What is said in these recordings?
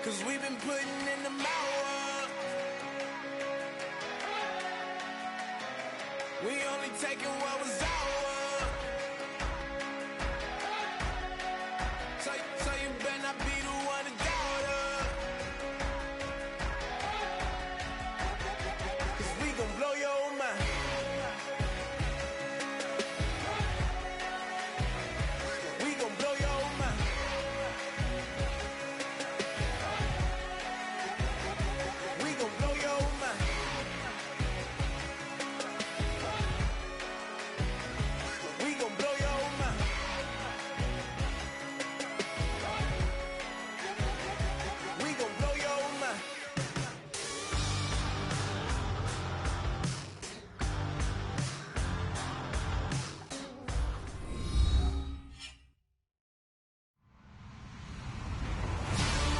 'cause we've been putting in the hour. We only taking what was ours. So you better not be the one to doubt us. 'Cause we gon' blow your mind. We gon' blow your mind. We gon' blow your mind. We gon' blow your mind. We gon' blow your mind.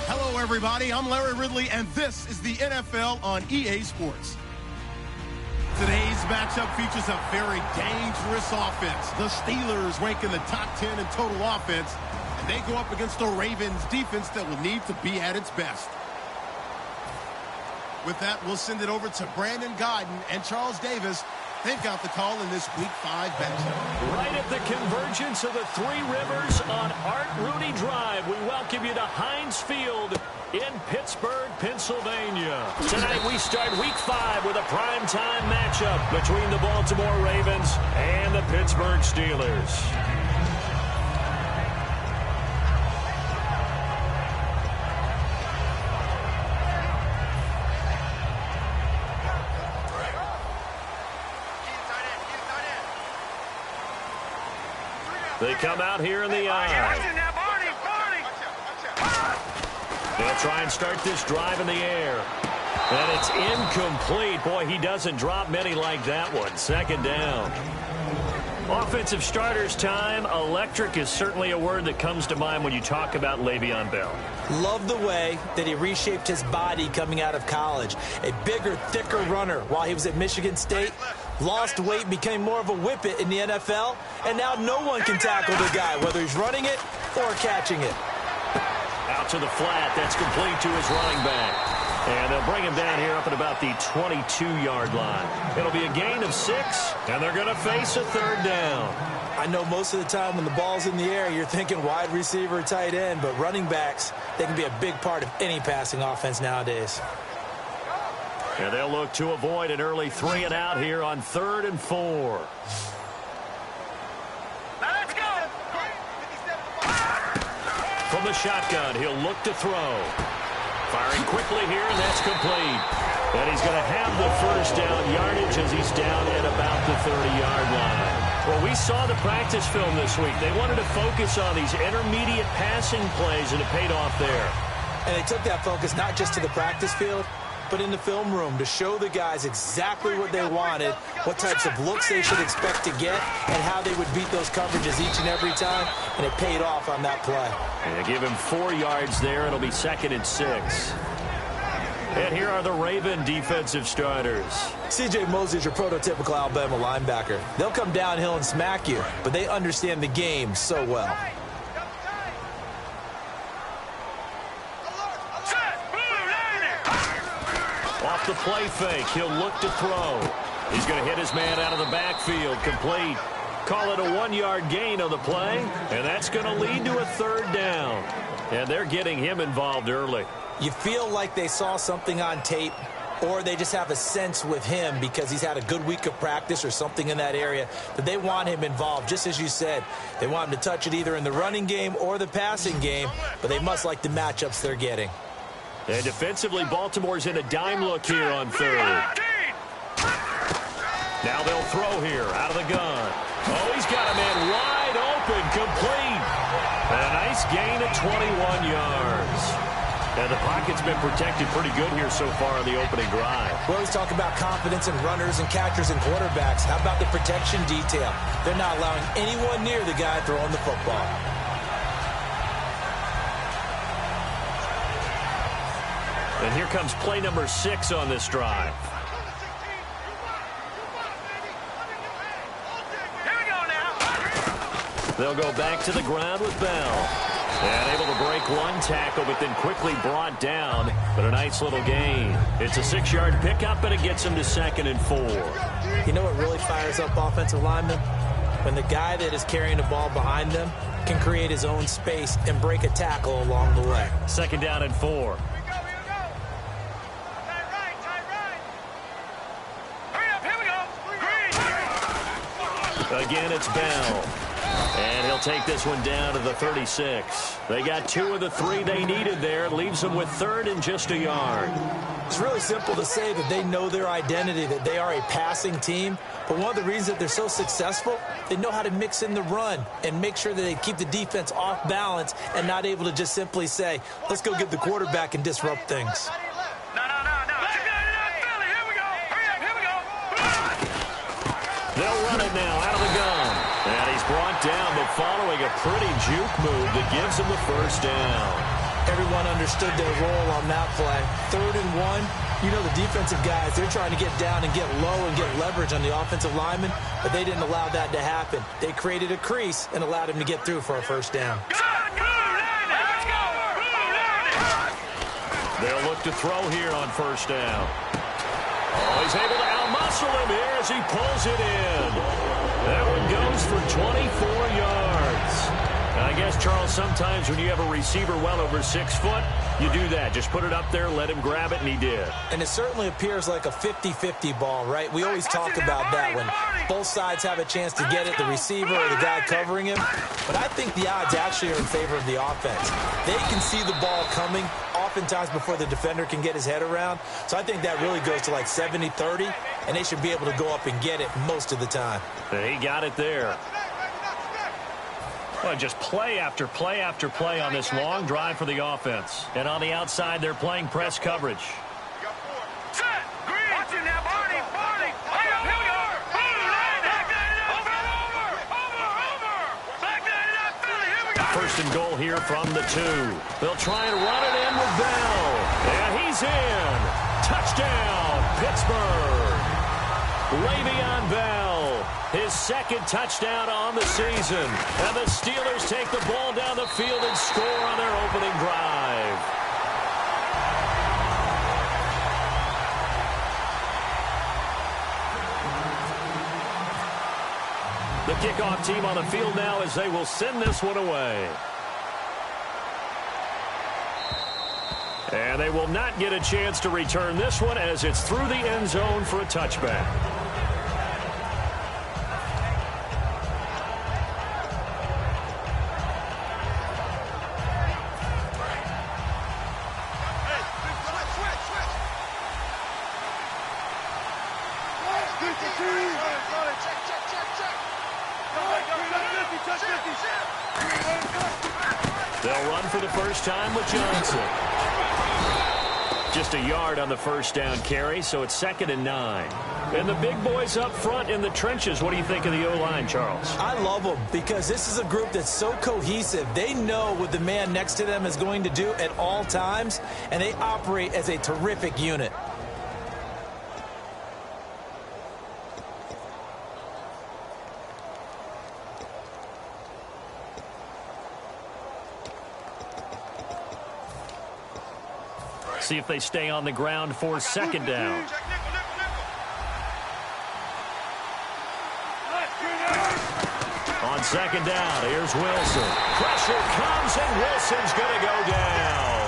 Hello, everybody. I'm Larry Ridley, and this is the NFL on EA Sports. Today's matchup features a very dangerous offense. The Steelers rank in the top 10 in total offense, and they go up against the Ravens defense that will need to be at its best. With that, we'll send it over to Brandon Godden and Charles Davis. They've got the call in this Week 5 matchup. Right at the convergence of the Three Rivers on Art Rooney Drive, we welcome you to Heinz Field in Pittsburgh, Pennsylvania. Tonight we start Week 5 with a primetime matchup between the Baltimore Ravens and the Pittsburgh Steelers. They come out here in the eye. They'll try and start this drive in the air. And it's incomplete. Boy, he doesn't drop many like that one. Second down. Offensive starters time. Electric is certainly a word that comes to mind when you talk about Le'Veon Bell. Love the way that he reshaped his body coming out of college. A bigger, thicker runner while he was at Michigan State. Lost weight, became more of a whippet in the NFL, and now no one can tackle the guy, whether he's running it or catching it. Out to the flat. That's complete to his running back. And they'll bring him down here up at about the 22-yard line. It'll be a gain of 6, and they're going to face a third down. I know most of the time when the ball's in the air, you're thinking wide receiver, tight end, but running backs, they can be a big part of any passing offense nowadays. And they'll look to avoid an early 3 and out here on 3rd and 4. Now let's go. From the shotgun, he'll look to throw. Firing quickly here, and that's complete. And he's going to have the first down yardage as he's down at about the 30-yard line. Well, we saw the practice film this week. They wanted to focus on these intermediate passing plays, and it paid off there. And they took that focus not just to the practice field, but in the film room to show the guys exactly what they wanted, what types of looks they should expect to get, and how they would beat those coverages each and every time, and it paid off on that play. And give him 4 yards there. It'll be 2nd and 6. And here are the Raven defensive starters. C.J. Mosley's your prototypical Alabama linebacker. They'll come downhill and smack you, but they understand the game so well. Off the play fake, he'll look to throw. He's going to hit his man out of the backfield, complete. Call it a 1-yard gain on the play, and that's going to lead to a 3rd down. And they're getting him involved early. You feel like they saw something on tape, or they just have a sense with him because he's had a good week of practice or something in that area that they want him involved. Just as you said, they want him to touch it either in the running game or the passing game, but they must like the matchups they're getting. And defensively, Baltimore's in a dime look here on 3rd. Now they'll throw here out of the gun. Oh, he's got a man wide open, complete. And a nice gain of 21 yards. And the pocket's been protected pretty good here so far on the opening drive. We always talk about confidence in runners and catchers and quarterbacks. How about the protection detail? They're not allowing anyone near the guy throwing the football. And here comes play number 6 on this drive. Here we go now. They'll go back to the ground with Bell. And able to break one tackle, but then quickly brought down. But a nice little gain. It's a 6-yard pickup, and it gets him to 2nd and 4. You know what really fires up offensive linemen? When the guy that is carrying the ball behind them can create his own space and break a tackle along the way. 2nd down and 4. Again, it's Bell. And he'll take this one down to the 36. They got 2 of the 3 they needed there. Leaves them with 3rd and just a yard. It's really simple to say that they know their identity, that they are a passing team. But one of the reasons that they're so successful, they know how to mix in the run and make sure that they keep the defense off balance and not able to just simply say, let's go get the quarterback and disrupt things. They'll run it now out of the gun. And he's brought down, but following a pretty juke move that gives him the 1st down. Everyone understood their role on that play. 3rd and 1. You know the defensive guys, they're trying to get down and get low and get leverage on the offensive lineman, but they didn't allow that to happen. They created a crease and allowed him to get through for a 1st down. They'll look to throw here on 1st down. Oh, he's able to outmuscle him here as he pulls it in. That one goes for 24 yards. I guess, Charles, sometimes when you have a receiver well over 6 foot, you do that. Just put it up there, let him grab it, and he did. And it certainly appears like a 50-50 ball, right? We always talk about that when both sides have a chance to get it, the receiver or the guy covering him. But I think the odds actually are in favor of the offense. They can see the ball coming oftentimes before the defender can get his head around. So I think that really goes to like 70-30, and they should be able to go up and get it most of the time. And he got it there. Well, just play after play after play on this long drive for the offense. And on the outside, they're playing press coverage. First and goal here from the 2. They'll try and run it in with Bell. And he's in. Touchdown, Pittsburgh. Le'Veon Bell, his 2nd touchdown on the season. And the Steelers take the ball down the field and score on their opening drive. The kickoff team on the field now as they will send this one away. And they will not get a chance to return this one as it's through the end zone for a touchback. They'll run for the first time with Johnson. Just a yard on the 1st down carry, so it's 2nd and 9. And the big boys up front in the trenches. What do you think of the O-line, Charles? I love them because this is a group that's so cohesive. They know what the man next to them is going to do at all times, and they operate as a terrific unit. See if they stay on the ground for 2nd down. On 2nd down, here's Wilson. Pressure comes, and Wilson's going to go down.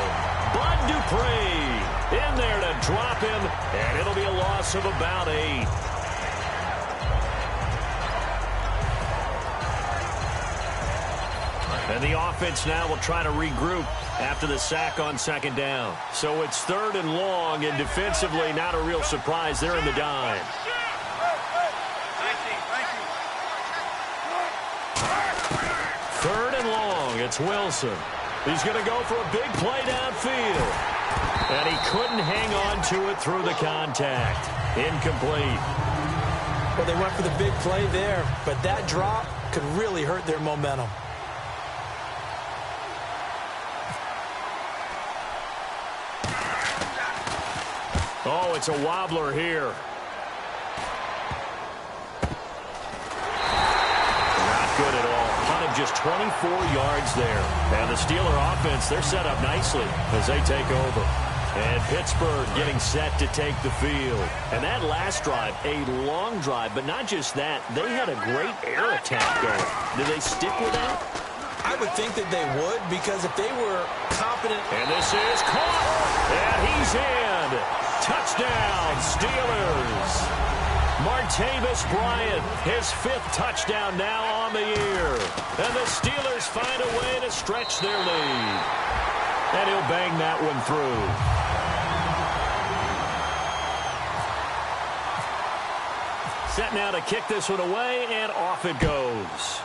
Bud Dupree in there to drop him, and it'll be a loss of about 8. And the offense now will try to regroup after the sack on 2nd down. So it's 3rd and long, and defensively not a real surprise. They're in the dime. Third and long, it's Wilson. He's going to go for a big play downfield. And he couldn't hang on to it through the contact. Incomplete. Well, they went for the big play there, but that drop could really hurt their momentum. Oh, it's a wobbler here. Not good at all. Punted of just 24 yards there. And the Steeler offense, they're set up nicely as they take over. And Pittsburgh getting set to take the field. And that last drive, a long drive, but not just that. They had a great air attack going. Did they stick with that? I would think that they would, because if they were confident. And this is caught. And he's in. Touchdown, Steelers. Martavis Bryant, his 5th touchdown now on the year. And the Steelers find a way to stretch their lead. And he'll bang that one through. Set now to kick this one away, and off it goes.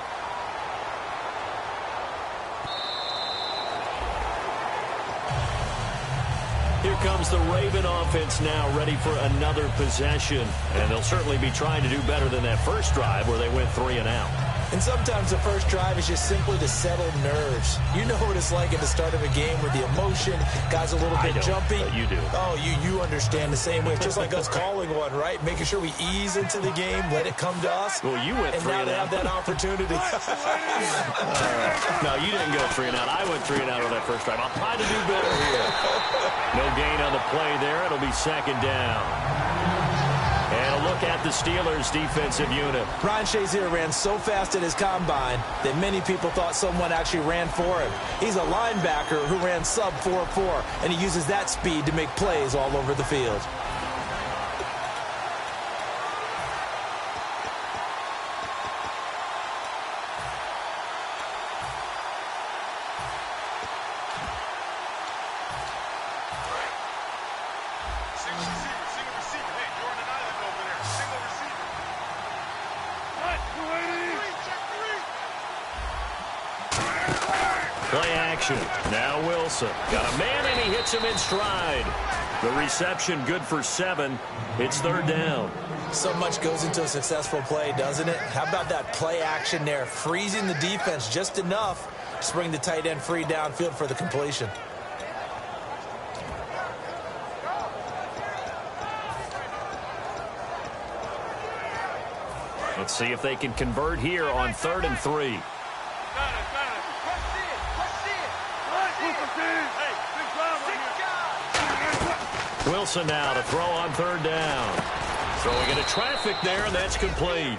Here comes the Raven offense now, ready for another possession. And they'll certainly be trying to do better than that first drive where they went 3 and out. And sometimes the first drive is just simply to settle nerves. You know what it's like at the start of a game with the emotion, guys a little bit jumpy. But you do. Oh, you understand the same way. It's just like us calling one, right? Making sure we ease into the game, let it come to us. Well, you went 3 and out. And now they have that opportunity. No, you didn't go 3 and out. I went 3 and out on that first drive. I'll try to do better here. No gain on the play there. It'll be 2nd down. And a look at the Steelers' defensive unit. Brian Shazier ran so fast at his combine that many people thought someone actually ran for him. He's a linebacker who ran sub 4.4, and he uses that speed to make plays all over the field. Play action. Now Wilson. Got a man, and he hits him in stride. The reception good for 7. It's 3rd down. So much goes into a successful play, doesn't it? How about that play action there? Freezing the defense just enough to bring the tight end free downfield for the completion. Let's see if they can convert here on 3rd and 3. Wilson now to throw on 3rd down. Throwing into traffic there, and that's complete.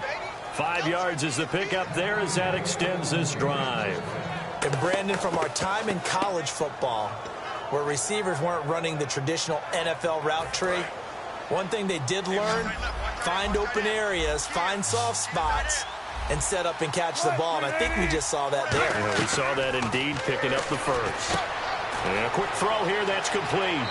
5 yards is the pickup there as that extends this drive. And Brandon, from our time in college football, where receivers weren't running the traditional NFL route tree, one thing they did learn, find open areas, find soft spots, and set up and catch the ball. And I think we just saw that there. Yeah, we saw that indeed, picking up the first. And a quick throw here, that's complete.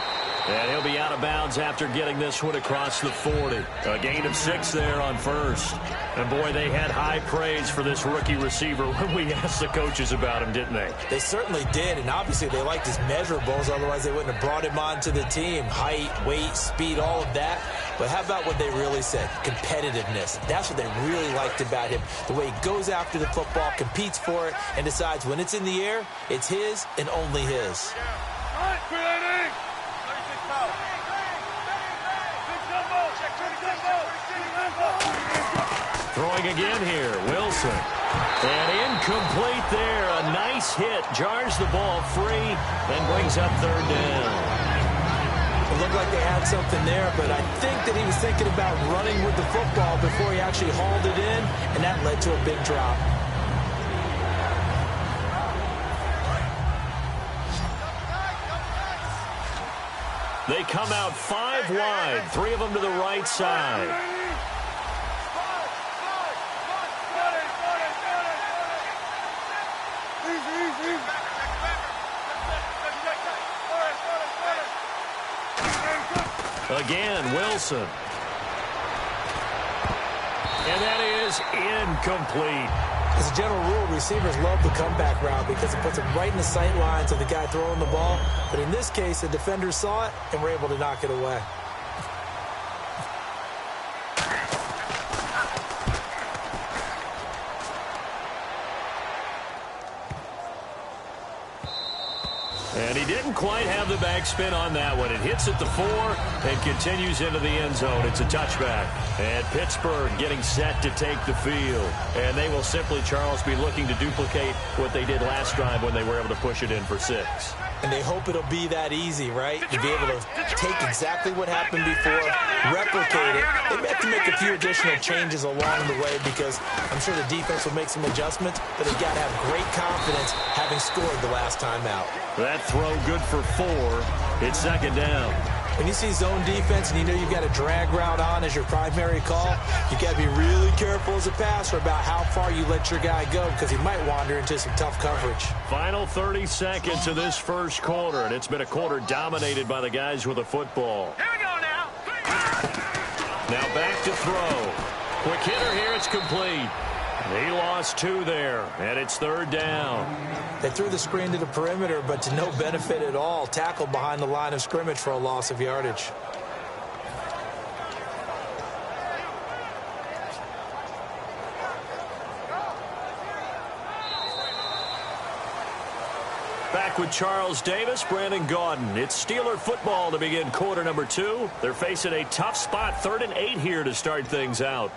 And he'll be out of bounds after getting this one across the 40. A gain of 6 there on 1st. And, boy, they had high praise for this rookie receiver when we asked the coaches about him, didn't they? They certainly did, and obviously they liked his measurables. Otherwise, they wouldn't have brought him onto the team. Height, weight, speed, all of that. But how about what they really said? Competitiveness. That's what they really liked about him. The way he goes after the football, competes for it, and decides when it's in the air, it's his and only his. Throwing again here, Wilson. And incomplete there. A nice hit. Jars the ball free and brings up 3rd down. It looked like they had something there, but I think that he was thinking about running with the football before he actually hauled it in, and that led to a big drop. They come out 5 wide, 3 of them to the right side. Again, Wilson. And that is incomplete. As a general rule, receivers love the comeback route because it puts them right in the sight lines of the guy throwing the ball. But in this case, the defender saw it and were able to knock it away. And he didn't quite have the backspin on that one. It hits at the 4 and continues into the end zone. It's a touchback. And Pittsburgh getting set to take the field. And they will simply, Charles, be looking to duplicate what they did last drive when they were able to push it in for 6. And they hope it'll be that easy, right? To be able to take exactly what happened before, replicate it. They may have to make a few additional changes along the way because I'm sure the defense will make some adjustments, but they've got to have great confidence having scored the last time out. That throw good for 4. It's second down. When you see zone defense and you know you've got a drag route on as your primary call, you've got to be really careful as a passer about how far you let your guy go because he might wander into some tough coverage. Final 30 seconds of this first quarter, and it's been a quarter dominated by the guys with the football. Here we go now. Now back to throw. Quick hitter here, it's complete. He lost 2 there, and it's third down. They threw the screen to the perimeter, but to no benefit at all. Tackled behind the line of scrimmage for a loss of yardage. Back with Charles Davis, Brandon Gaudin. It's Steeler football to begin quarter number 2. They're facing a tough spot, 3rd and 8 here to start things out.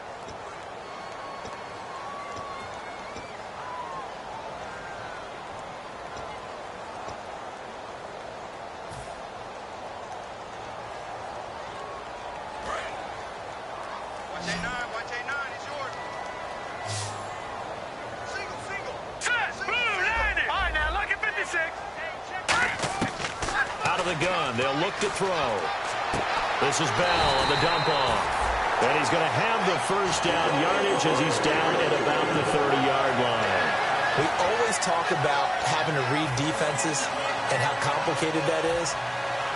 To throw. This is Bell on the dump off. And he's going to have the first down yardage as he's down at about the 30-yard line. We always talk about having to read defenses and how complicated that is.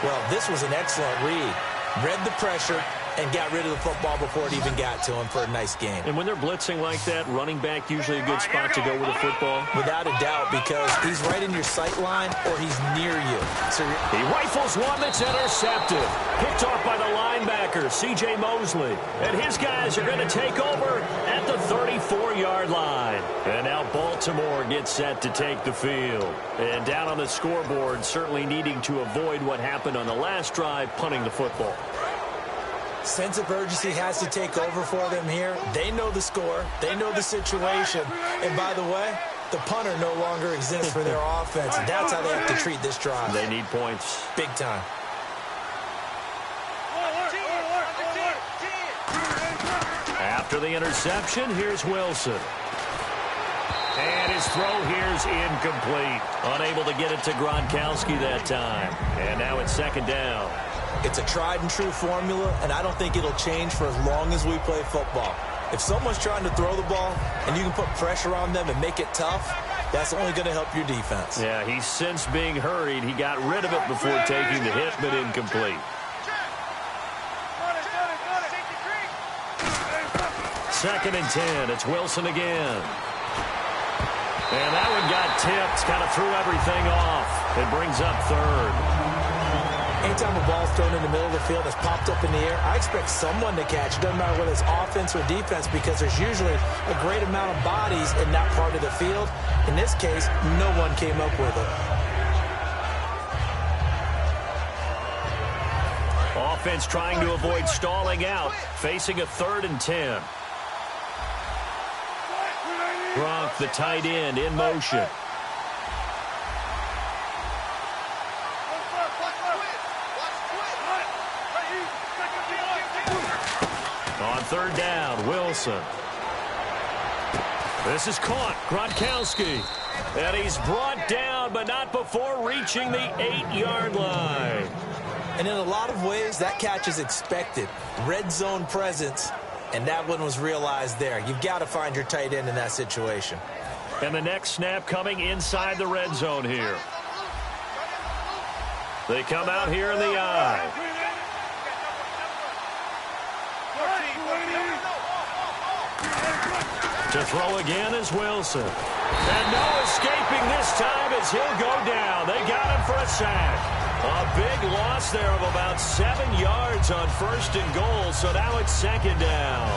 Well, this was an excellent read. Read the pressure and got rid of the football before it even got to him for a nice game. And when they're blitzing like that, running back usually a good spot to go with the football? Without a doubt, because he's right in your sight line or he's near you. So he rifles one that's intercepted. Picked off by the linebacker, C.J. Mosley. And his guys are going to take over at the 34-yard line. And now Baltimore gets set to take the field. And down on the scoreboard, certainly needing to avoid what happened on the last drive, punting the football. Sense of urgency has to take over for them here. They know the score. They know the situation. And by the way, the punter no longer exists for their offense. That's how they have to treat this drive. They need points. Big time. After the interception, here's Wilson. And his throw here's incomplete. Unable to get it to Gronkowski that time. And now it's second down. It's a tried-and-true formula, and I don't think it'll change for as long as we play football. If someone's trying to throw the ball and you can put pressure on them and make it tough, that's only going to help your defense. Yeah, he's since being hurried. He got rid of it before taking the hit, but incomplete. Second and 10. It's Wilson again. And that one got tipped, kind of threw everything off. It brings up third. Anytime a ball's thrown in the middle of the field that's popped up in the air, I expect someone to catch. It doesn't matter whether it's offense or defense because there's usually a great amount of bodies in that part of the field. In this case, no one came up with it. Offense trying to avoid stalling out, facing a 3rd and 10. Gronk, the tight end, in motion. On third down, Wilson. This is caught, Gronkowski. And he's brought down, but not before reaching the 8-yard line. And in a lot of ways, that catch is expected. Red zone presence, and that one was realized there. You've got to find your tight end in that situation. And the next snap coming inside the red zone here. They come out here in the eye. To throw again is Wilson. And no escaping this time as he'll go down. They got him for a sack. A big loss there of about 7 yards on 1st and goal, so now it's second down.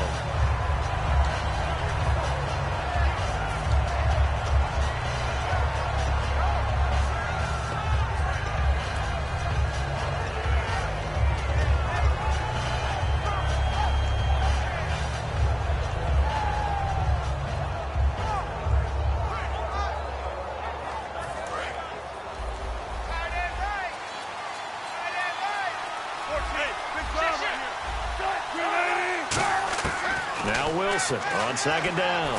Wilson on second down.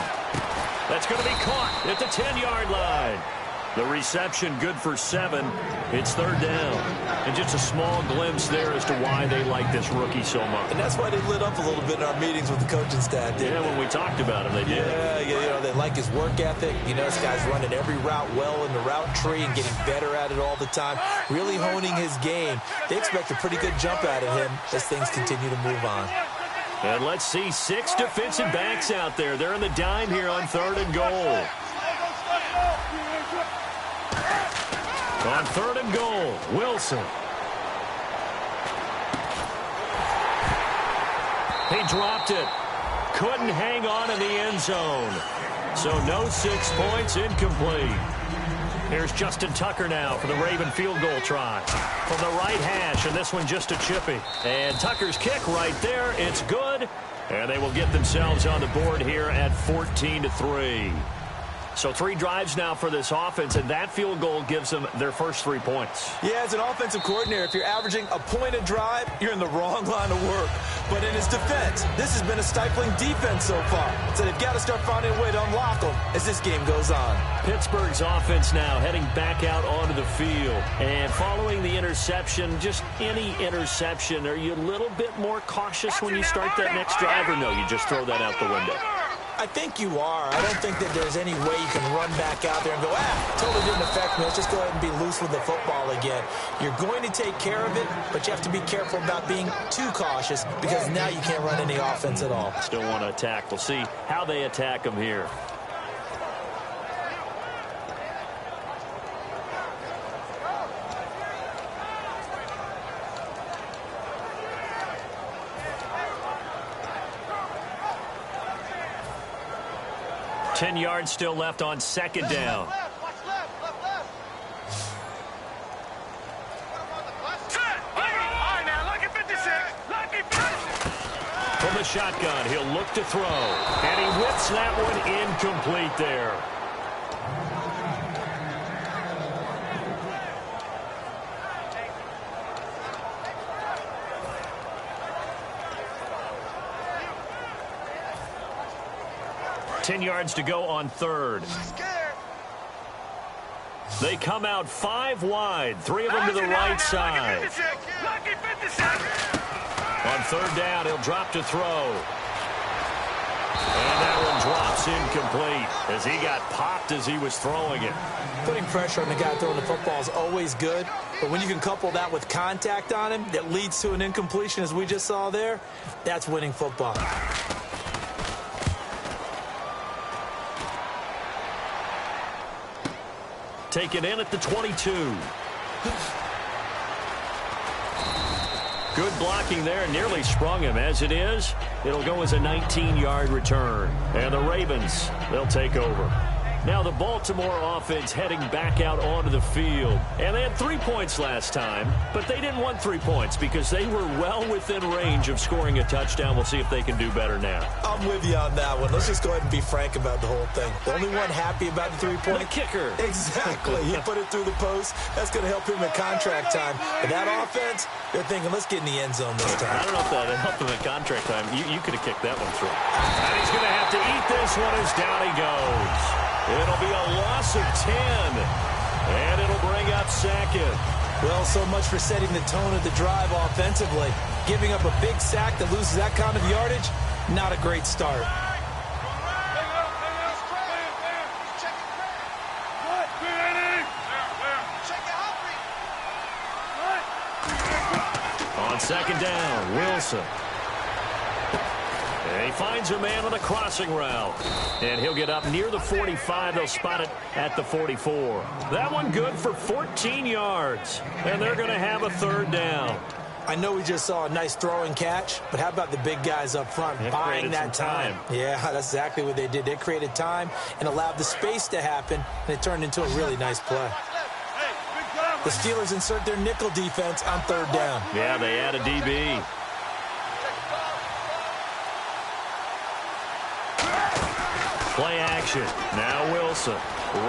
That's going to be caught at the 10-yard line. The reception good for 7. It's third down. And just a small glimpse there as to why they like this rookie so much. And that's why they lit up a little bit in our meetings with the coaching staff. Yeah, when we talked about him, they did. Yeah, they like his work ethic. You know, this guy's running every route well in the route tree and getting better at it all the time, really honing his game. They expect a pretty good jump out of him as things continue to move on. And let's see 6 defensive backs out there. They're in the dime here on third and goal. On third and goal, Wilson. He dropped it. Couldn't hang on in the end zone. So no 6 points, incomplete. Here's Justin Tucker now for the Raven field goal try. From the right hash, and this one just a chippy. And Tucker's kick right there. It's good. And they will get themselves on the board here at 14-3. So 3 drives now for this offense, and that field goal gives them their first 3 points. Yeah, as an offensive coordinator, if you're averaging a point a drive, you're in the wrong line of work. But in his defense, this has been a stifling defense so far. So they've got to start finding a way to unlock them as this game goes on. Pittsburgh's offense now heading back out onto the field. And following the interception, just any interception, are you a little bit more cautious when you start that next drive, or no, you just throw that out the window? I think you are. I don't think that there's any way you can run back out there and go, totally didn't affect me. Let's just go ahead and be loose with the football again. You're going to take care of it, but you have to be careful about being too cautious because now you can't run any offense at all. Still want to attack. We'll see how they attack them here. Ten yards still left on second down. From the shotgun, he'll look to throw. And he whips that one incomplete there. Ten yards to go on third. They come out 5 wide, 3 of them to the right side. On third down, he'll drop to throw. And that one drops incomplete as he got popped as he was throwing it. Putting pressure on the guy throwing the football is always good, but when you can couple that with contact on him that leads to an incompletion, as we just saw there, that's winning football. Taken in at the 22. Good blocking there. Nearly sprung him. As it is, it'll go as a 19-yard return. And the Ravens, they'll take over. Now the Baltimore offense heading back out onto the field. And they had 3 points last time, but they didn't want 3 points because they were well within range of scoring a touchdown. We'll see if they can do better now. I'm with you on that one. Let's just go ahead and be frank about the whole thing. The only one happy about the 3-point. The kicker. Exactly. He put it through the post. That's going to help him at contract time. But that offense, they're thinking, let's get in the end zone this time. I don't know if that helped him at contract time. You could have kicked that one through. And he's going to have to eat this one as down he goes. It'll be a loss of 10, and it'll bring up second. Well, so much for setting the tone of the drive offensively. Giving up a big sack that loses that kind of yardage, not a great start. On second down, Wilson. And he finds a man on a crossing route. And he'll get up near the 45. They'll spot it at the 44. That one good for 14 yards. And they're going to have a third down. I know we just saw a nice throwing catch, but how about the big guys up front buying that time? Yeah, that's exactly what they did. They created time and allowed the space to happen, and it turned into a really nice play. The Steelers insert their nickel defense on third down. Yeah, they add a DB. Play action. Now Wilson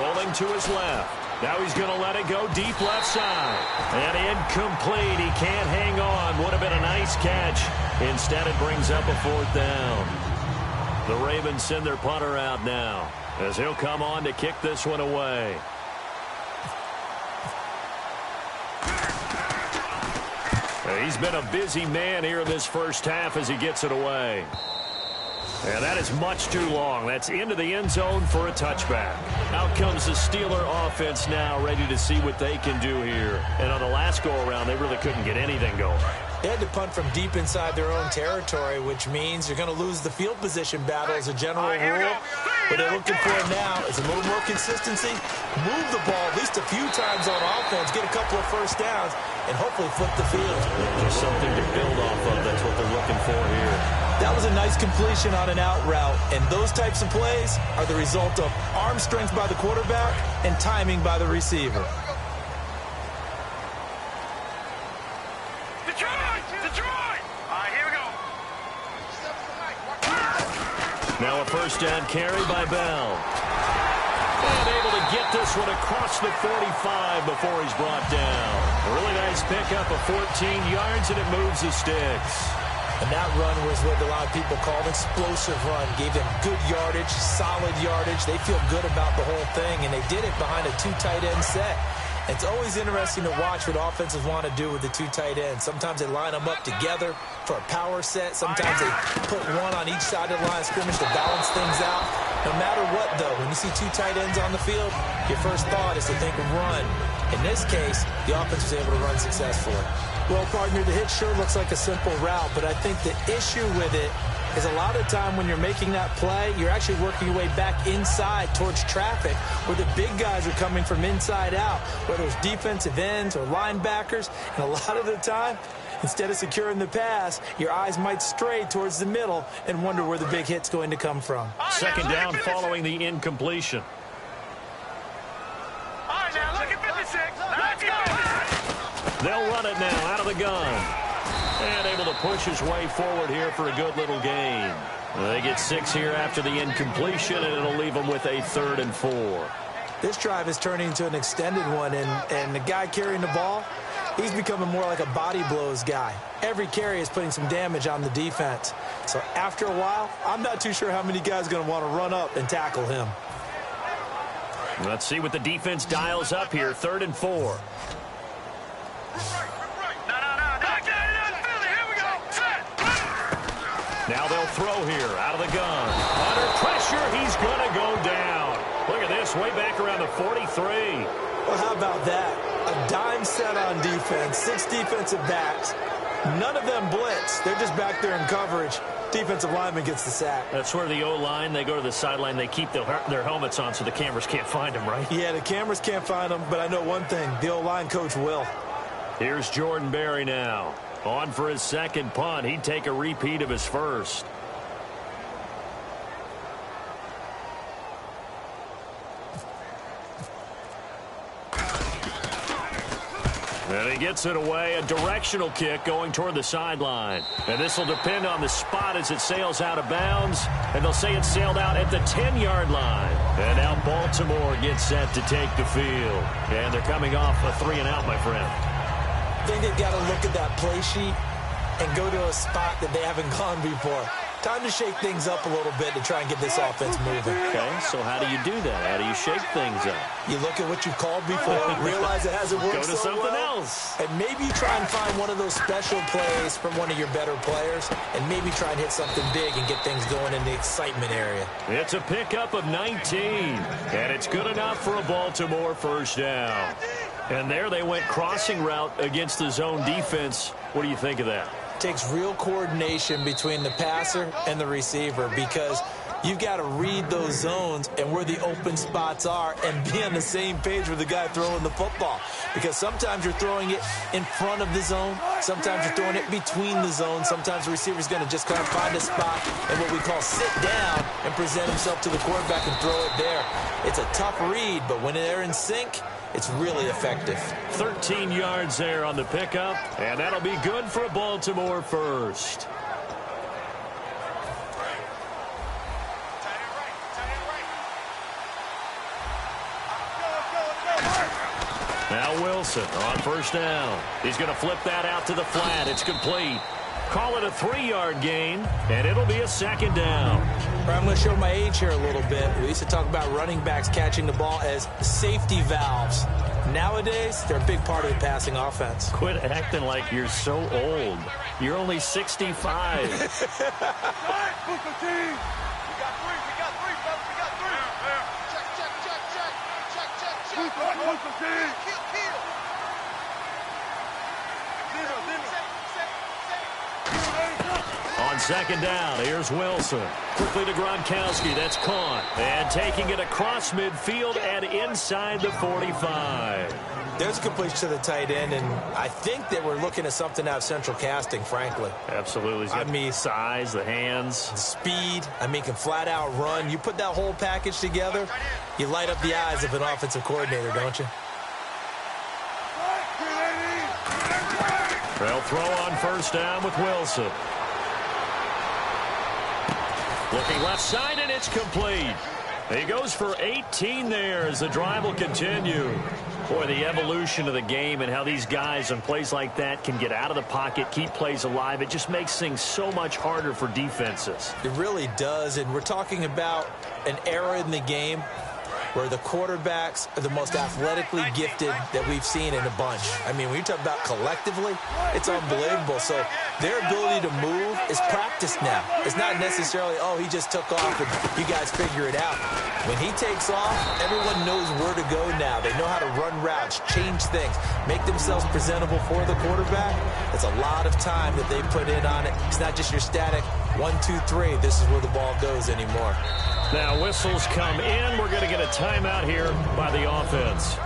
rolling to his left. Now he's going to let it go deep left side. And incomplete. He can't hang on. Would have been a nice catch. Instead, it brings up a fourth down. The Ravens send their punter out now as he'll come on to kick this one away. He's been a busy man here in this first half as he gets it away. And that is much too long. That's into the end zone for a touchback. Out comes the Steeler offense now, ready to see what they can do here. And on the last go-around, they really couldn't get anything going. They had to punt from deep inside their own territory, which means you're going to lose the field position battle as a general rule. What they're looking for now is a little more consistency, move the ball at least a few times on offense, get a couple of first downs, and hopefully flip the field. Just something to build off of. That's what they're looking for here. That was a nice completion on an out route, and those types of plays are the result of arm strength by the quarterback and timing by the receiver. Now a first down carry by Bell. And able to get this one across the 45 before he's brought down. A really nice pickup of 14 yards, and it moves the sticks. And that run was what a lot of people call an explosive run. Gave them good yardage, solid yardage. They feel good about the whole thing, and they did it behind a two tight end set. It's always interesting to watch what offenses want to do with the two tight ends. Sometimes they line them up together for a power set. Sometimes they put one on each side of the line of scrimmage to balance things out. No matter what, though, when you see two tight ends on the field, your first thought is to think run. In this case, the offense was able to run successfully. Well, partner, the hit sure looks like a simple route, but I think the issue with it is a lot of time when you're making that play, you're actually working your way back inside towards traffic where the big guys are coming from inside out, whether it's defensive ends or linebackers. And a lot of the time, instead of securing the pass, your eyes might stray towards the middle and wonder where the big hit's going to come from. Second down following the incompletion. All right, now look at 56. Let's go. They'll run it now out of the gun. And able to push his way forward here for a good little gain. They get 6 here after the incompletion, and it'll leave them with a 3rd and 4. This drive is turning into an extended one, and the guy carrying the ball, he's becoming more like a body blows guy. Every carry is putting some damage on the defense. So after a while, I'm not too sure how many guys are going to want to run up and tackle him. Let's see what the defense dials up here. 3rd and 4. Now they'll throw here out of the gun. Under pressure, he's going to go down. Look at this, way back around the 43. Well, how about that? A dime set on defense, 6 defensive backs. None of them blitz. They're just back there in coverage. Defensive lineman gets the sack. That's where the O-line, they go to the sideline, they keep their helmets on so the cameras can't find them, right? Yeah, the cameras can't find them, but I know one thing. The O-line coach will. Here's Jordan Berry now. On for his second punt. He'd take a repeat of his first. And he gets it away. A directional kick going toward the sideline. And this will depend on the spot as it sails out of bounds. And they'll say it sailed out at the 10-yard line. And now Baltimore gets set to take the field. And they're coming off a 3-and-out, my friend. I think they've got to look at that play sheet and go to a spot that they haven't gone before. Time to shake things up a little bit to try and get this offense moving. Okay, so how do you do that? How do you shake things up? You look at what you've called before, realize it hasn't worked Go to so something well, else. and maybe you try and find one of those special plays from one of your better players, and maybe try and hit something big and get things going in the excitement area. It's a pickup of 19, and it's good enough for a Baltimore first down. And there they went crossing route against the zone defense. What do you think of that? Takes real coordination between the passer and the receiver because you've got to read those zones and where the open spots are and be on the same page with the guy throwing the football. Because sometimes you're throwing it in front of the zone. Sometimes you're throwing it between the zones. Sometimes the receiver's going to just kind of find a spot and what we call sit down and present himself to the quarterback and throw it there. It's a tough read, but when they're in sync, it's really effective. 13 yards there on the pickup, and that'll be good for a Baltimore first. Now Wilson on first down. He's going to flip that out to the flat. It's complete. Call it a 3-yard gain, and it'll be a second down. I'm going to show my age here a little bit. We used to talk about running backs catching the ball as safety valves. Nowadays, they're a big part of the passing offense. Quit acting like you're so old. You're only 65. On second down, here's Wilson. Quickly to Gronkowski. That's caught. And taking it across midfield and inside the 45. There's a completion to the tight end, and I think that we're looking at something out of central casting, frankly. Absolutely. He's got the size, the hands. The speed. I mean, can flat out run. You put that whole package together, you light up the eyes of an offensive coordinator, don't you? They'll throw on first down with Wilson. Looking left side, and it's complete. He goes for 18 there as the drive will continue. Boy, the evolution of the game and how these guys in plays like that can get out of the pocket, keep plays alive, it just makes things so much harder for defenses. It really does, and we're talking about an era in the game where the quarterbacks are the most athletically gifted that we've seen in a bunch. I mean, when you talk about collectively, it's unbelievable. So their ability to move is practiced now. It's not necessarily, oh, he just took off and you guys figure it out. When he takes off, everyone knows where to go now. They know how to run routes, change things, make themselves presentable for the quarterback. It's a lot of time that they put in on it. It's not just your static 1, 2, 3. This is where the ball goes anymore. Now whistles come in. We're going to get a timeout here by the offense.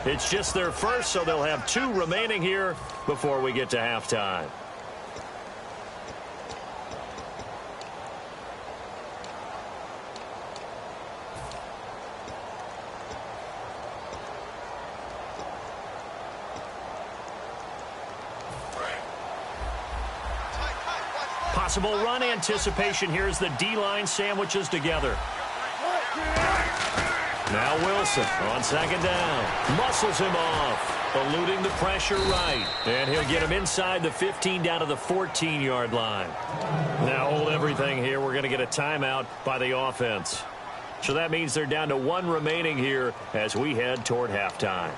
It's just their first, so they'll have 2 remaining here before we get to halftime. Possible run anticipation here as the D-line sandwiches together. Now Wilson on second down. Muscles him off. Eluding the pressure right. And he'll get him inside the 15 down to the 14-yard line. Now hold everything here. We're going to get a timeout by the offense. So that means they're down to 1 remaining here as we head toward halftime.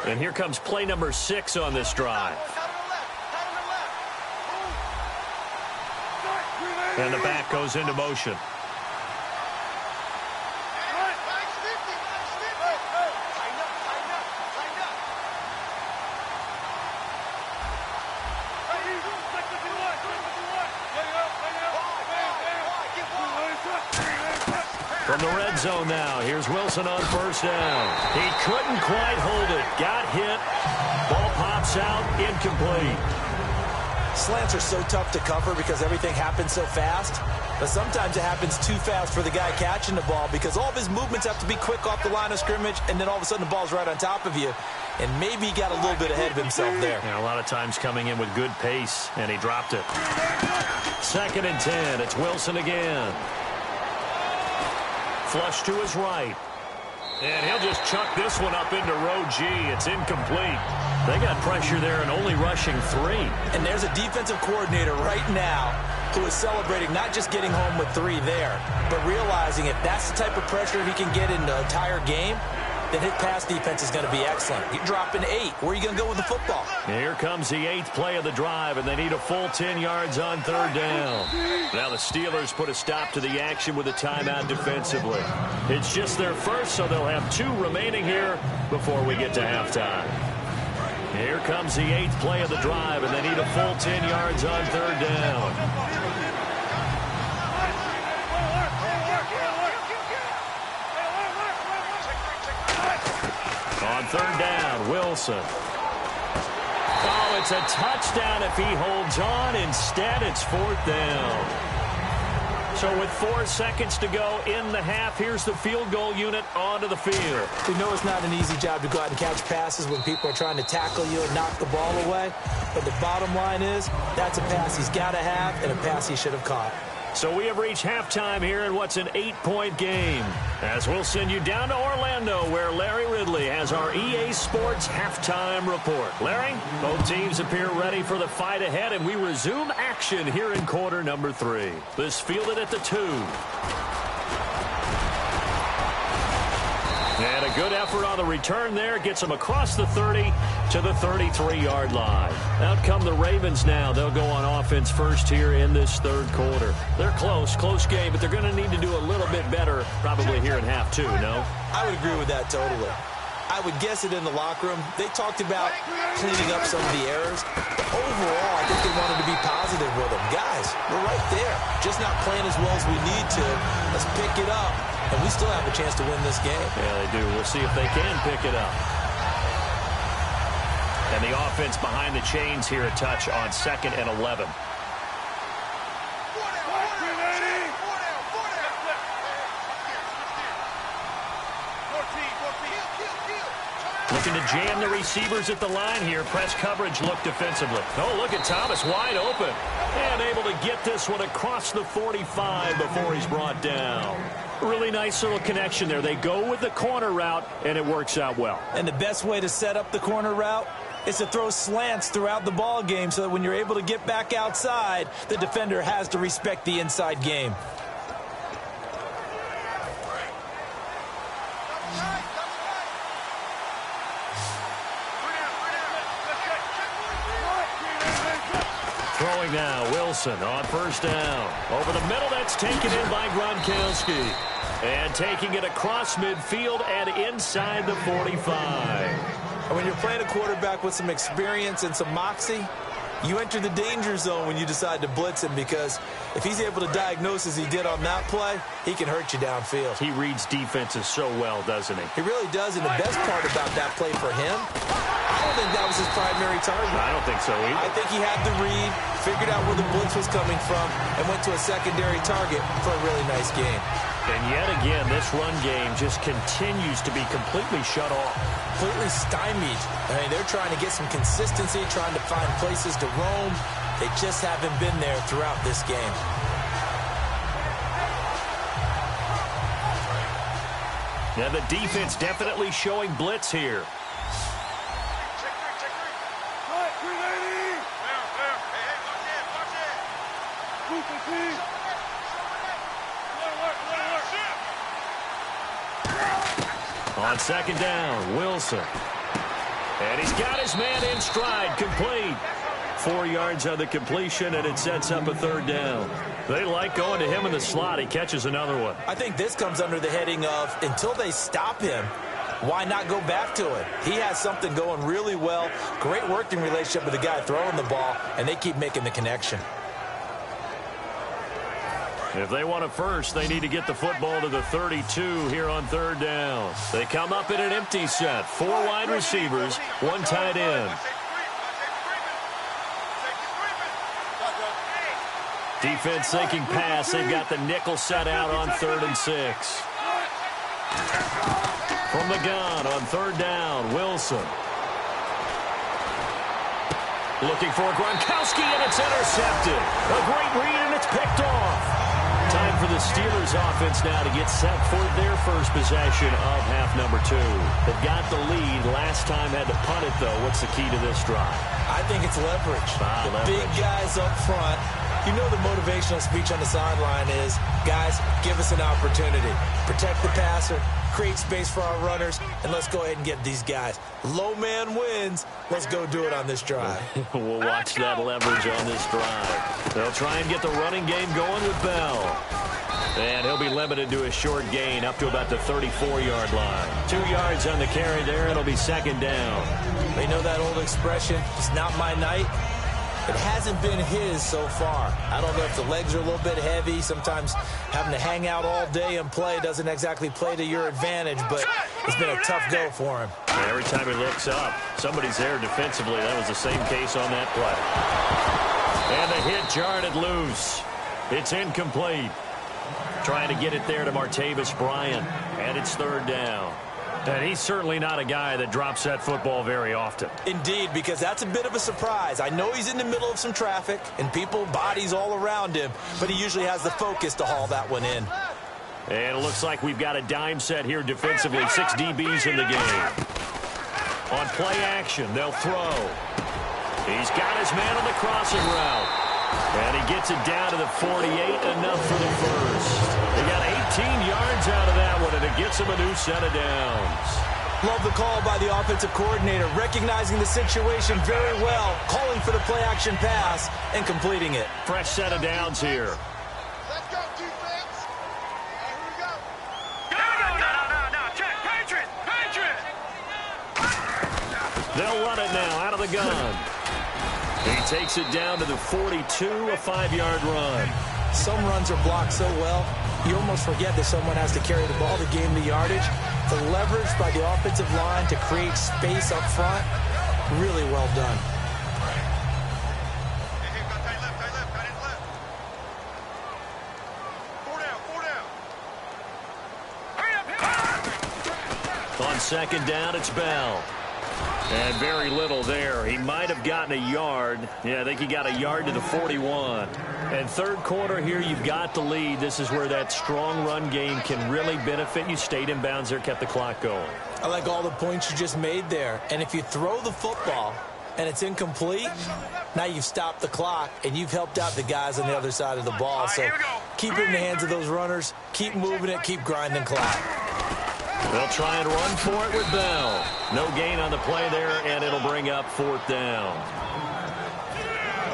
And here comes play number 6 on this drive. And the back goes into motion. From the red zone now, here's Wilson on first down. He couldn't quite hold it. Got hit. Ball pops out, incomplete. Slants are so tough to cover because everything happens so fast. But sometimes it happens too fast for the guy catching the ball because all of his movements have to be quick off the line of scrimmage, and then all of a sudden the ball's right on top of you. And maybe he got a little bit ahead of himself there. Yeah, a lot of times coming in with good pace, and he dropped it. 2nd and 10. It's Wilson again. Flush to his right. And he'll just chuck this one up into row G. It's incomplete. They got pressure there and only rushing 3. And there's a defensive coordinator right now who is celebrating not just getting home with 3 there, but realizing if that's the type of pressure he can get in the entire game, then his pass defense is going to be excellent. You're dropping 8. Where are you going to go with the football? Here comes the 8th play of the drive, and they need a full 10 yards on 3rd down. Now the Steelers put a stop to the action with a timeout defensively. It's just their first, so they'll have 2 remaining here before we get to halftime. Here comes the 8th play of the drive, and they need a full 10 yards on 3rd down. On 3rd down, Wilson. Oh, it's a touchdown if he holds on. Instead, it's 4th down. So with 4 seconds to go in the half, here's the field goal unit onto the field. We know it's not an easy job to go out and catch passes when people are trying to tackle you and knock the ball away. But the bottom line is, that's a pass he's got to have and a pass he should have caught. So we have reached halftime here in what's an 8-point game. As we'll send you down to Orlando, where Larry Ridley has our EA Sports halftime report. Larry, both teams appear ready for the fight ahead, and we resume action here in quarter number 3. This fielded at the 2. And a good effort on the return there. Gets them across the 30 to the 33-yard line. Out come the Ravens now. They'll go on offense first here in this third quarter. They're close game, but they're going to need to do a little bit better probably here in half 2, no? I would agree with that totally. I would guess it in the locker room. They talked about cleaning up some of the errors. But overall, I think they wanted to be positive with them. Guys, we're right there. Just not playing as well as we need to. Let's pick it up. And we still have a chance to win this game. Yeah, they do. We'll see if they can pick it up. And the offense behind the chains here, a touch on 2nd and 11. Looking to jam the receivers at the line here. Press coverage look defensively. Oh, look at Thomas wide open. And able to get this one across the 45 before he's brought down. Really nice little connection there. They go with the corner route, and it works out well. And the best way to set up the corner route is to throw slants throughout the ball game so that when you're able to get back outside, the defender has to respect the inside game. Throwing now, Wilson on first down. Over the middle, that's taken in by Gronkowski. And taking it across midfield and inside the 45. And when you're playing a quarterback with some experience and some moxie, you enter the danger zone when you decide to blitz him, because if he's able to diagnose as he did on that play, he can hurt you downfield. He reads defenses so well, doesn't he? He really does, and the best part about that play for him, I don't think that was his primary target. I don't think so either. I think he had the read, figured out where the blitz was coming from, and went to a secondary target for a really nice game. And yet again, this run game just continues to be completely shut off. Completely stymied. I mean, they're trying to get some consistency, trying to find places to roam. They just haven't been there throughout this game. Now the defense definitely showing blitz here. On second down, Wilson. And he's got his man in stride, complete. 4 yards on the completion, and it sets up a third down. They like going to him in the slot. He catches another one. I think this comes under the heading of, until they stop him, why not go back to it? He has something going really well. Great working relationship with the guy throwing the ball, and they keep making the connection. If they want a first, they need to get the football to the 32 here on third down. They come up in an empty set. 4 wide receivers, 1 tight end. Defense thinking pass. They've got the nickel set out on 3rd and 6. From the gun on 3rd down, Wilson. Looking for Gronkowski, and it's intercepted. A great read, and it's picked off. Time for the Steelers offense now to get set for their first possession of half number 2. They've got the lead. Last time had to punt it, though. What's the key to this drive? I think it's leverage. Leverage. Big guys up front. You know the motivational speech on the sideline is, guys, give us an opportunity. Protect the passer, create space for our runners, and let's go ahead and get these guys. Low man wins. Let's go do it on this drive. We'll watch that leverage on this drive. They'll try and get the running game going with Bell. And he'll be limited to a short gain up to about the 34-yard line. 2 yards on the carry there. It'll be second down. They know that old expression, it's not my night. It hasn't been his so far. I don't know if the legs are a little bit heavy. Sometimes having to hang out all day and play doesn't exactly play to your advantage, but it's been a tough go for him. And every time he looks up, somebody's there defensively. That was the same case on that play. And the hit jarred it loose. It's incomplete. Trying to get it there to Martavis Bryant. And it's 3rd down. And he's certainly not a guy that drops that football very often. Indeed, because that's a bit of a surprise. I know he's in the middle of some traffic and people, bodies all around him, but he usually has the focus to haul that one in. And it looks like we've got a dime set here defensively. 6 DBs in the game. On play action, they'll throw. He's got his man on the crossing route. And he gets it down to the 48, enough for the first. They got 18 yards out of that one, and it gets him a new set of downs. Love the call by the offensive coordinator, recognizing the situation very well, calling for the play-action pass, and completing it. Fresh set of downs here. Let's go, defense. Here we go. No. Check. Patriot. They'll run it now out of the gun. He takes it down to the 42, a 5-yard run. Some runs are blocked so well, you almost forget that someone has to carry the ball to gain the yardage. The leverage by the offensive line to create space up front, really well done. On second down, it's Bell. And very little there. He might have gotten a yard. Yeah, I think he got a yard to the 41. And third quarter here, you've got the lead. This is where that strong run game can really benefit you. Stayed in bounds there, kept the clock going. I like all the points you just made there. And if you throw the football and it's incomplete, now you've stopped the clock and you've helped out the guys on the other side of the ball. So keep it in the hands of those runners. Keep moving it. Keep grinding clock. They'll try and run for it with Bell. No gain on the play there, and it'll bring up fourth down.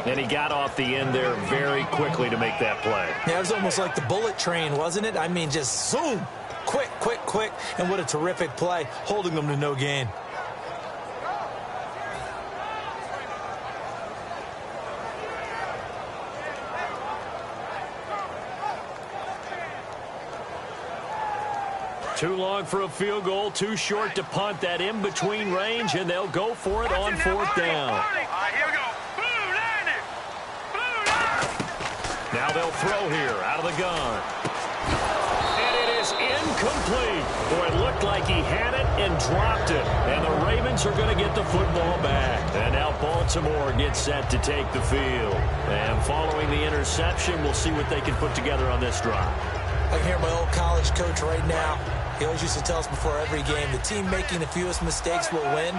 And he got off the end there very quickly to make that play. Yeah, it was almost like the bullet train, wasn't it? I mean, just zoom. Quick. And what a terrific play, holding them to no gain. Too long for a field goal, too short to punt. That in-between range, and they'll go for it on fourth down. Here we go. Blue landed. Now they'll throw here out of the gun. And it is incomplete. Boy, it looked like he had it and dropped it. And the Ravens are going to get the football back. And now Baltimore gets set to take the field. And following the interception, we'll see what they can put together on this drive. I can hear my old college coach right now. He always used to tell us before every game, the team making the fewest mistakes will win.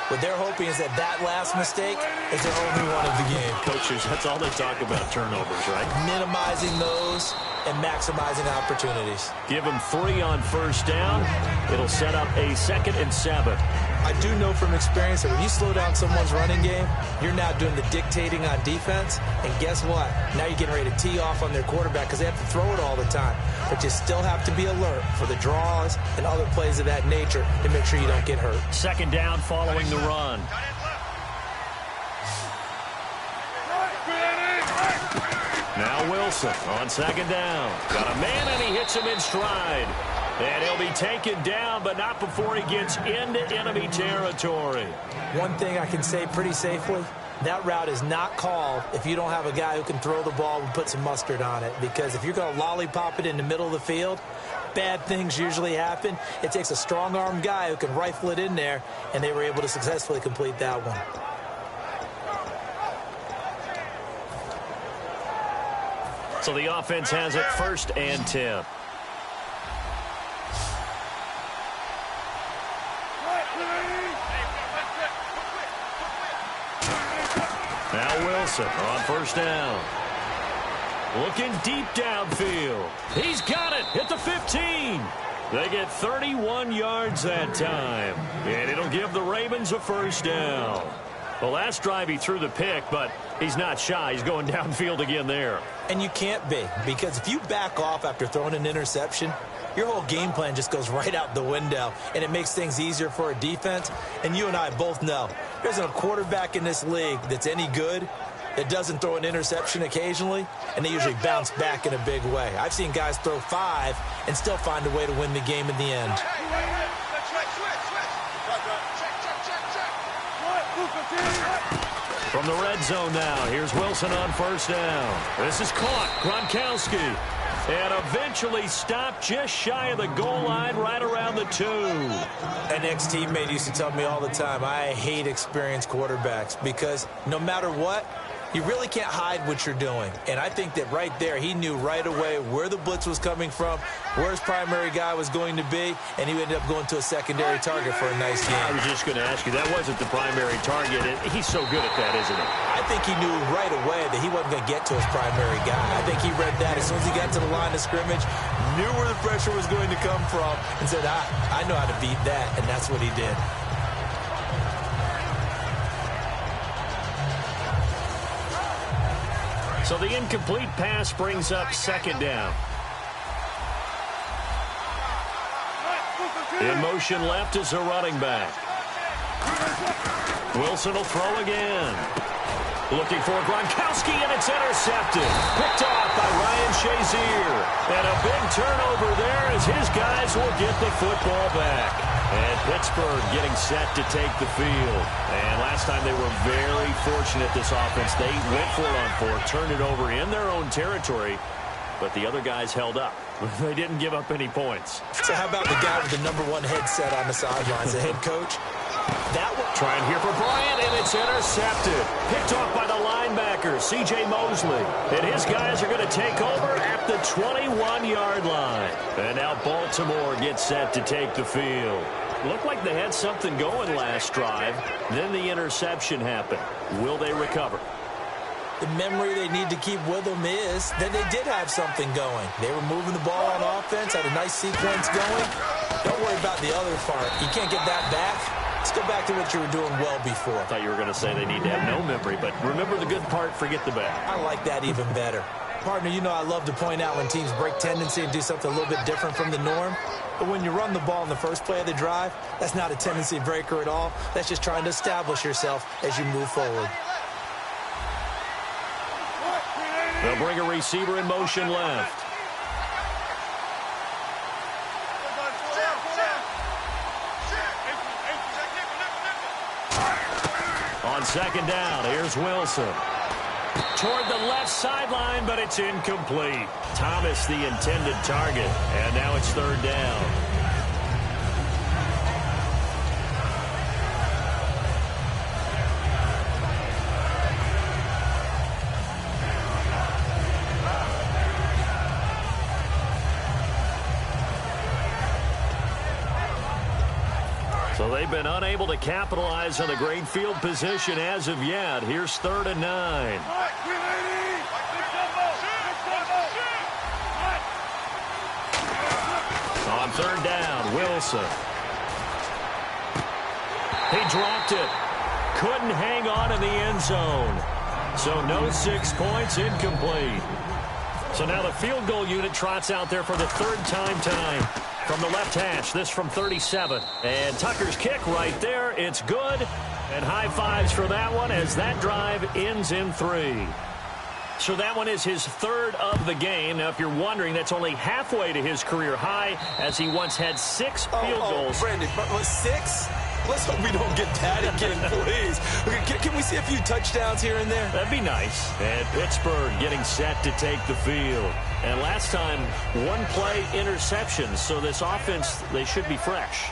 What they're hoping is that last mistake is their only one of the game. Coaches, that's all they talk about, turnovers, right? Minimizing those and maximizing opportunities. Give them 3 on first down. It'll set up a 2nd and 7. I do know from experience that when you slow down someone's running game, you're now doing the dictating on defense. And guess what? Now you're getting ready to tee off on their quarterback because they have to throw it all the time. But you still have to be alert for the draws and other plays of that nature to make sure you don't get hurt. Second down following the run. Now Wilson on second down. Got a man, and he hits him in stride. And he'll be taken down, but not before he gets into enemy territory. One thing I can say pretty safely, that route is not called if you don't have a guy who can throw the ball and put some mustard on it. Because if you're going to lollipop it in the middle of the field, bad things usually happen. It takes a strong-arm guy who can rifle it in there, and they were able to successfully complete that one. So the offense has it 1st and 10. Now Wilson on first down. Looking deep downfield. He's got it at the 15. They get 31 yards that time. And it'll give the Ravens a first down. Well, last drive he threw the pick, but he's not shy. He's going downfield again there. And you can't be, because if you back off after throwing an interception, your whole game plan just goes right out the window, and it makes things easier for a defense. And you and I both know there's a quarterback in this league that's any good that doesn't throw an interception occasionally, and they usually bounce back in a big way. I've seen guys throw 5 and still find a way to win the game in the end. From the red zone now, here's Wilson on first down. This is caught. Gronkowski. And eventually stopped just shy of the goal line right around the 2. An ex-teammate used to tell me all the time, I hate experienced quarterbacks because no matter what, you really can't hide what you're doing. And I think that right there, he knew right away where the blitz was coming from, where his primary guy was going to be, and he ended up going to a secondary target for a nice game. I was just going to ask you, that wasn't the primary target. He's so good at that, isn't he? I think he knew right away that he wasn't going to get to his primary guy. I think he read that as soon as he got to the line of scrimmage, knew where the pressure was going to come from, and said, I know how to beat that, and that's what he did. So the incomplete pass brings up second down. In motion left is a running back. Wilson will throw again. Looking for Gronkowski, and it's intercepted. Picked off by Ryan Shazier. And a big turnover there as his guys will get the football back. And Pittsburgh getting set to take the field. And last time they were very fortunate, this offense. They went for it on 4, turned it over in their own territory, but the other guys held up. They didn't give up any points. So how about the guy with the #1 headset on the sidelines, the head coach? That one. Trying here for Bryant, and it's intercepted. Picked off by the linebacker, C.J. Mosley. And his guys are going to take over at the 21-yard line. And now Baltimore gets set to take the field. Looked like they had something going last drive. Then the interception happened. Will they recover? The memory they need to keep with them is that they did have something going. They were moving the ball on offense, had a nice sequence going. Don't worry about the other part. You can't get that back. Let's go back to what you were doing well before. I thought you were going to say they need to have no memory, but remember the good part, forget the bad. I like that even better. Partner, you know I love to point out when teams break tendency and do something a little bit different from the norm. But when you run the ball in the first play of the drive, that's not a tendency breaker at all. That's just trying to establish yourself as you move forward. They'll bring a receiver in motion left. On second down, here's Wilson. Toward the left sideline, but it's incomplete. Thomas, the intended target, and now it's third down. So they've been unable to capitalize on the great field position as of yet. Here's 3rd and 9. On third down, Wilson. He dropped it. Couldn't hang on in the end zone. So no 6 points, incomplete. So now the field goal unit trots out there for the 3rd time tonight. From the left hash, this from 37. And Tucker's kick right there. It's good. And high fives for that one as that drive ends in 3. So that one is his 3rd of the game. Now, if you're wondering, that's only halfway to his career high as he once had 6 field goals. Brandon, 6? Let's hope we don't get that again, please. Can we see a few touchdowns here and there? That'd be nice. And Pittsburgh getting set to take the field. And last time, 1-play interceptions. So this offense, they should be fresh.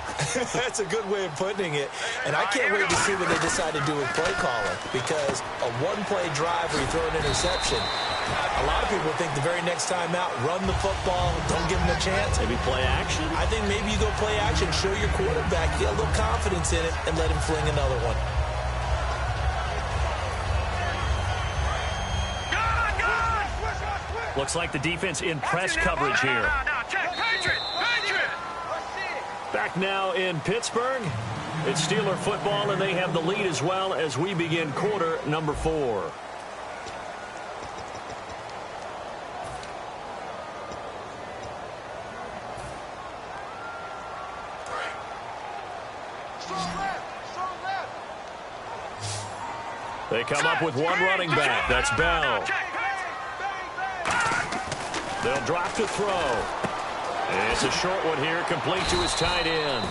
That's a good way of putting it. And I can't wait to see what they decide to do with play calling. Because a 1-play drive where you throw an interception, a lot of people think the very next time out, run the football, don't give them a chance. Maybe play action? I think maybe you go play action, show your quarterback, get a little confidence in it, and let him fling another one. Looks like the defense in press coverage here. Back now in Pittsburgh. It's Steeler football, and they have the lead as well as we begin quarter number 4. They come up with one running back. That's Bell. They'll drop to throw. It's a short one here, complete to his tight end.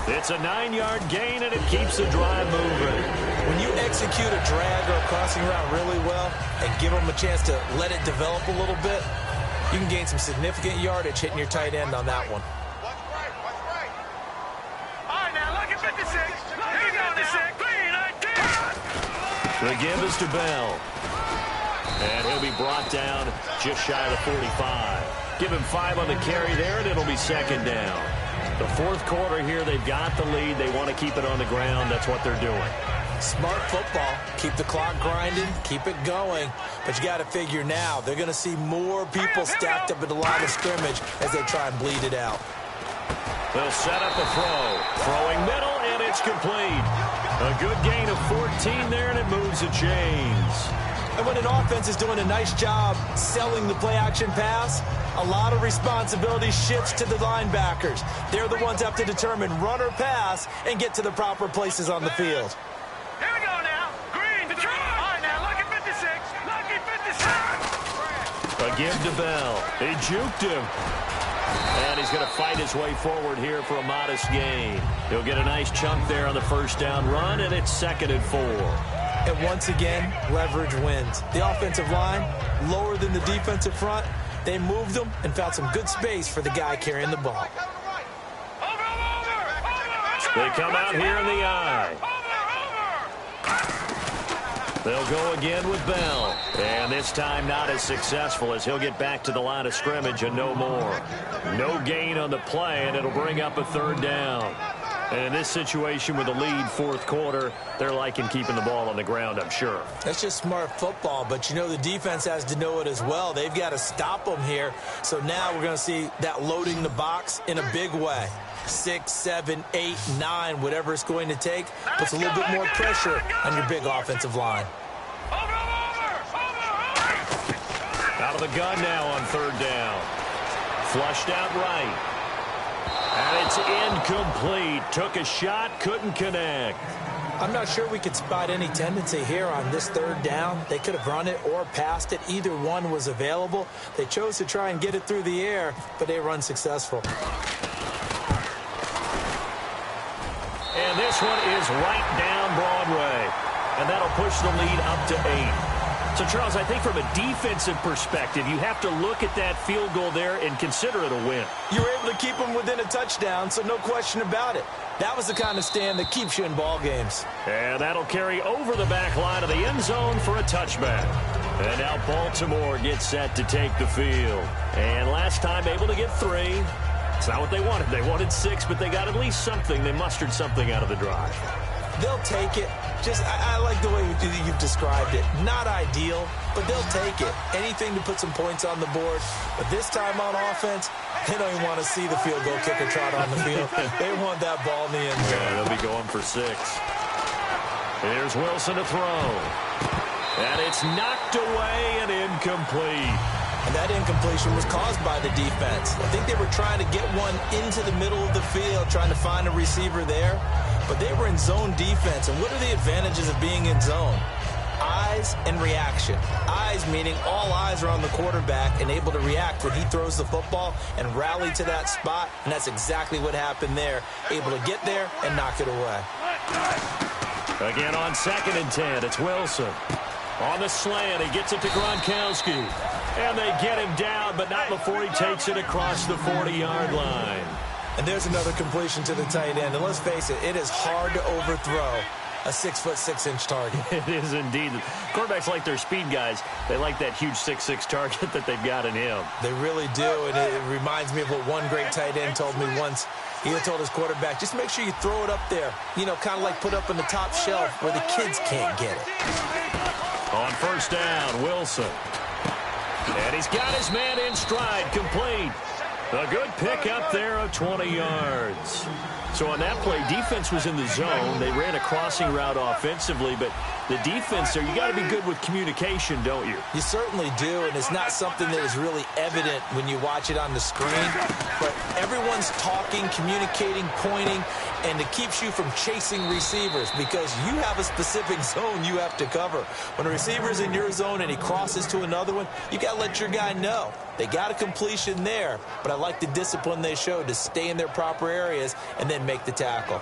It's a 9-yard gain, and it keeps the drive moving. When you execute a drag or a crossing route really well and give them a chance to let it develop a little bit, You can gain some significant yardage hitting your tight end on that one. Watch right. All right, now, look at 56. Here we go, 56. The give is to Bell. And he'll be brought down just shy of the 45. Give him 5 on the carry there, and it'll be second down. The fourth quarter here, they've got the lead. They want to keep it on the ground. That's what they're doing. Smart football. Keep the clock grinding. Keep it going. But you got to figure now, they're going to see more people stacked up at the line of scrimmage as they try and bleed it out. They'll set up a throw. Throwing middle, and it's complete. A good gain of 14 there, and it moves the chains. And when an offense is doing a nice job selling the play-action pass, a lot of responsibility shifts to the linebackers. They're the ones that have to determine run or pass and get to the proper places on the field. Here we go now. Green, the try. All right, now, look at 56. Look at 56. A give to Bell. He juked him. And he's going to fight his way forward here for a modest gain. He'll get a nice chunk there on the first down run, and it's 2nd and 4. And once again, leverage wins. The offensive line, lower than the defensive front. They moved them and found some good space for the guy carrying the ball. They come out here in the eye. They'll go again with Bell. And this time not as successful as he'll get back to the line of scrimmage and no more. No gain on the play, and it'll bring up a 3rd down. And in this situation with the lead fourth quarter, they're liking keeping the ball on the ground, I'm sure. That's just smart football, but you know the defense has to know it as well. They've got to stop them here. So now we're going to see that loading the box in a big way. 6, 7, 8, 9, whatever it's going to take, puts a little bit more pressure on your big offensive line. Out of the gun now on 3rd down. Flushed out right. And it's incomplete. Took a shot, couldn't connect. I'm not sure we could spot any tendency here on this 3rd down. They could have run it or passed it. Either one was available. They chose to try and get it through the air, but they were unsuccessful. And this one is right down Broadway. And that'll push the lead up to 8. So, Charles, I think from a defensive perspective, you have to look at that field goal there and consider it a win. You were able to keep them within a touchdown, so no question about it. That was the kind of stand that keeps you in ball games. And that'll carry over the back line of the end zone for a touchback. And now Baltimore gets set to take the field. And last time able to get 3. It's not what they wanted. They wanted 6, but they got at least something. They mustered something out of the drive. They'll take it. I like the way you've described it. Not ideal, but they'll take it. Anything to put some points on the board. But this time on offense, they don't even want to see the field goal kicker trot on the field. They want that ball in the end zone. Yeah, they'll be going for 6. Here's Wilson to throw. And it's knocked away and incomplete. And that incompletion was caused by the defense. I think they were trying to get one into the middle of the field, trying to find a receiver there. But they were in zone defense. And what are the advantages of being in zone? Eyes and reaction. Eyes meaning all eyes are on the quarterback and able to react when he throws the football and rally to that spot. And that's exactly what happened there. Able to get there and knock it away. Again on 2nd and 10, it's Wilson. On the slant, he gets it to Gronkowski. And they get him down, but not before he takes it across the 40-yard line. And there's another completion to the tight end. And let's face it, it is hard to overthrow a 6'6" target. It is indeed. Quarterbacks like their speed guys. They like that huge 6'6" target that they've got in him. They really do, and it reminds me of what one great tight end told me once. He had told his quarterback, just make sure you throw it up there. You know, kind of like put up in the top shelf where the kids can't get it. On 1st down, Wilson. And he's got his man in stride, complete. A good pick up there of 20 yards. So on that play, defense was in the zone. They ran a crossing route offensively, but the defense there, you got to be good with communication, don't you? You certainly do, and it's not something that is really evident when you watch it on the screen. But everyone's talking, communicating, pointing, and it keeps you from chasing receivers because you have a specific zone you have to cover. When a receiver's in your zone and he crosses to another one, you got to let your guy know. They got a completion there, but I like the discipline they showed to stay in their proper areas and then make the tackle.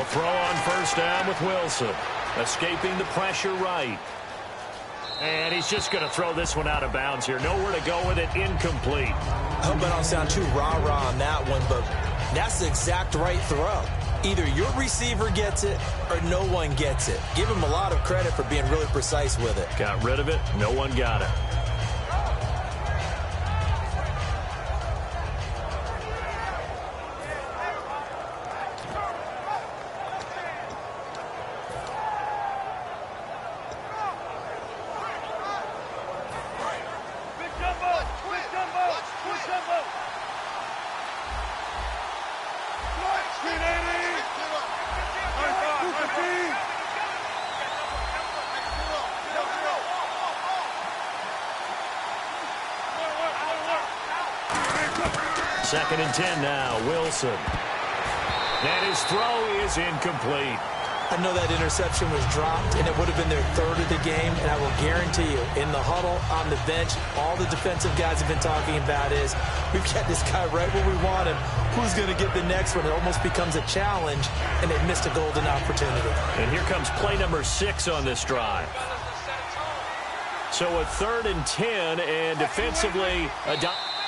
throw on first down with Wilson. Escaping the pressure right. And he's just going to throw this one out of bounds here. Nowhere to go with it. Incomplete. I hope I don't sound too rah-rah on that one, but that's the exact right throw. Either your receiver gets it or no one gets it. Give him a lot of credit for being really precise with it. Got rid of it. No one got it. Second and 10 now, Wilson. And his throw is incomplete. I know that interception was dropped, and it would have been their third of the game, and I will guarantee you, in the huddle, on the bench, all the defensive guys have been talking about is, we've got this guy right where we want him. Who's going to get the next one? It almost becomes a challenge, and they missed a golden opportunity. And here comes play number 6 on this drive. So a 3rd and 10, and defensively,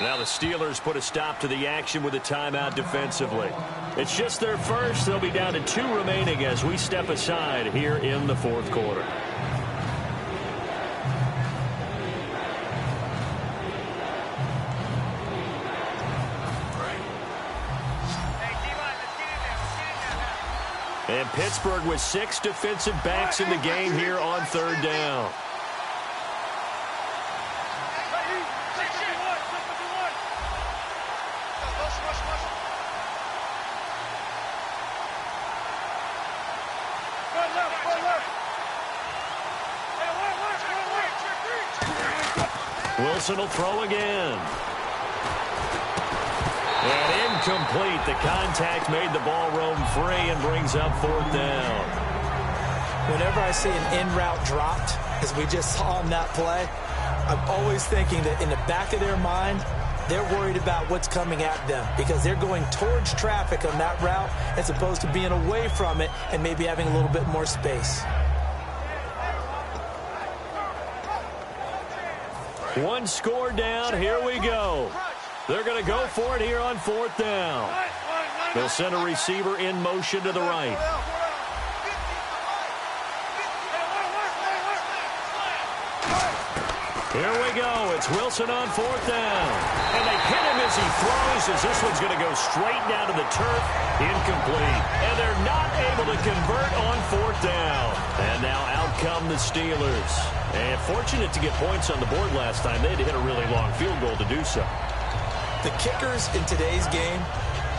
now the Steelers put a stop to the action with a timeout defensively. It's just their first. They'll be down to 2 remaining as we step aside here in the 4th quarter. And Pittsburgh with 6 defensive backs in the game here on 3rd down. Wilson will throw again. And incomplete. The contact made the ball roam free and brings up 4th down. Whenever I see an in-route dropped, as we just saw on that play, I'm always thinking that in the back of their mind, they're worried about what's coming at them because they're going towards traffic on that route as opposed to being away from it and maybe having a little bit more space. One score down. Here we go. They're going to go for it here on 4th down. They'll send a receiver in motion to the right. Here we go. It's Wilson on 4th down. And they hit him as he throws as this one's going to go straight down to the turf. Incomplete. And they're not able to convert on 4th down. And now out come the Steelers. And fortunate to get points on the board last time. They had to hit a really long field goal to do so. The kickers in today's game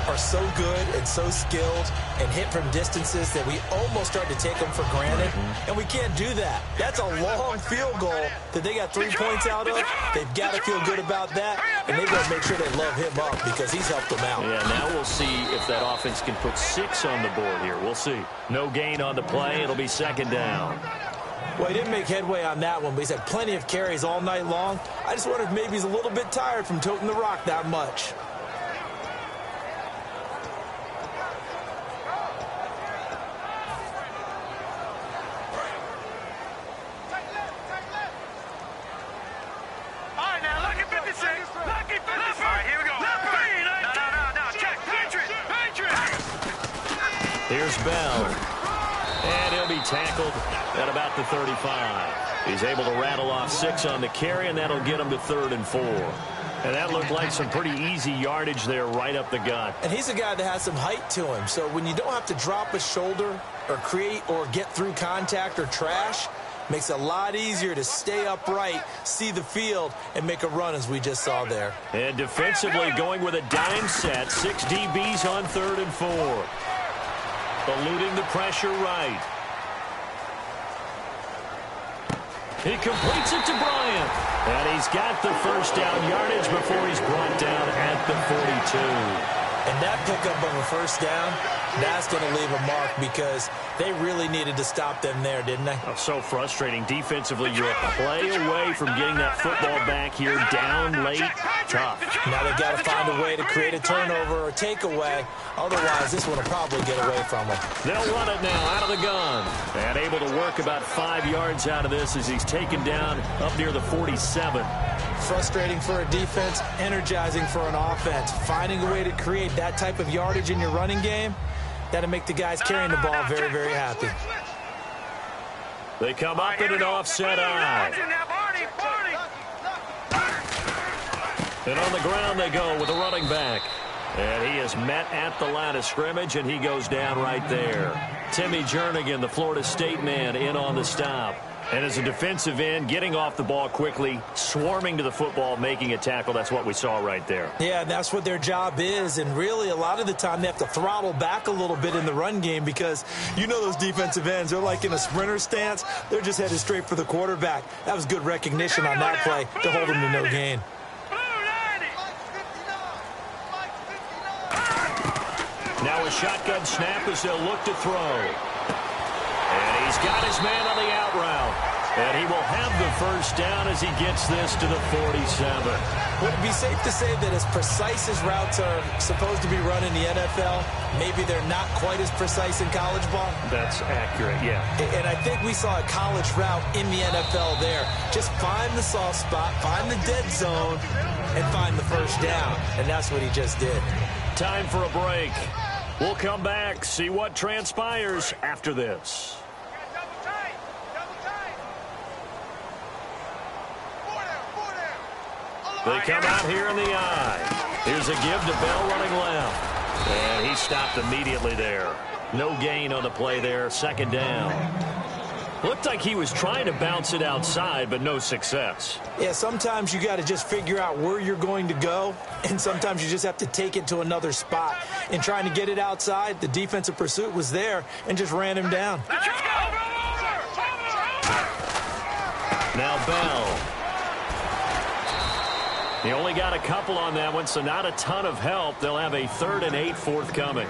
are so good and so skilled and hit from distances that we almost start to take them for granted. And we can't do that. That's a long field goal that they got 3 points out of. They've got to feel good about that. And they've got to make sure they love him up because he's helped them out. Yeah, now we'll see if that offense can put 6 on the board here. We'll see. No gain on the play. It'll be 2nd down. Well, he didn't make headway on that one, but he's had plenty of carries all night long. I just wonder if maybe he's a little bit tired from toting the rock that much. All right, now, look at 56. Look at 56. All right, here we go. No. Check. Patriots. Here's Bell. And he'll be tackled at about the 35. He's able to rattle off 6 on the carry, and that'll get him to 3rd and 4. And that looked like some pretty easy yardage there right up the gut. And he's a guy that has some height to him. So when you don't have to drop a shoulder or create or get through contact or trash, makes it a lot easier to stay upright, see the field, and make a run as we just saw there. And defensively going with a dime set. 6 DBs on 3rd and 4. Eluding the pressure right. He completes it to Bryant. And he's got the first down yardage before he's brought down at the 42. And that pickup of a first down, that's going to leave a mark because they really needed to stop them there, didn't they? Oh, so frustrating. Defensively, you're a play away from getting that football back here down late. Tough. Now they've got to find a way to create a turnover or takeaway. Otherwise, this one will probably get away from them. They'll run it now out of the gun. And able to work about 5 yards out of this as he's taken down up near the 47. Frustrating for a defense, energizing for an offense. Finding a way to create that type of yardage in your running game, that'll make the guys carrying the ball very, very happy. They come up in an offset eye. And on the ground they go with a running back. And he is met at the line of scrimmage, and he goes down right there. Timmy Jernigan, the Florida State man, in on the stop. And as a defensive end, getting off the ball quickly, swarming to the football, making a tackle, that's what we saw right there. Yeah, that's what their job is. And really, a lot of the time, they have to throttle back a little bit in the run game because you know those defensive ends, they're like in a sprinter stance. They're just headed straight for the quarterback. That was good recognition on that play to hold them to no gain. Now a shotgun snap as they'll look to throw. And he's got his man on the out route. And he will have the first down as he gets this to the 47. Would it be safe to say that as precise as routes are supposed to be run in the NFL, maybe they're not quite as precise in college ball? That's accurate, yeah. And I think we saw a college route in the NFL there. Just find the soft spot, find the dead zone, and find the first down. And that's what he just did. Time for a break. We'll come back, see what transpires after this. They come out here in the eye. Here's a give to Bell running left. And he stopped immediately there. No gain on the play there. Second down. Looked like he was trying to bounce it outside, but no success. Yeah, sometimes you got to just figure out where you're going to go, and sometimes you just have to take it to another spot. In trying to get it outside, the defensive pursuit was there and just ran him down. Now Bell. He only got a couple on that one, so not a ton of help. They'll have a 3rd and 8 forthcoming.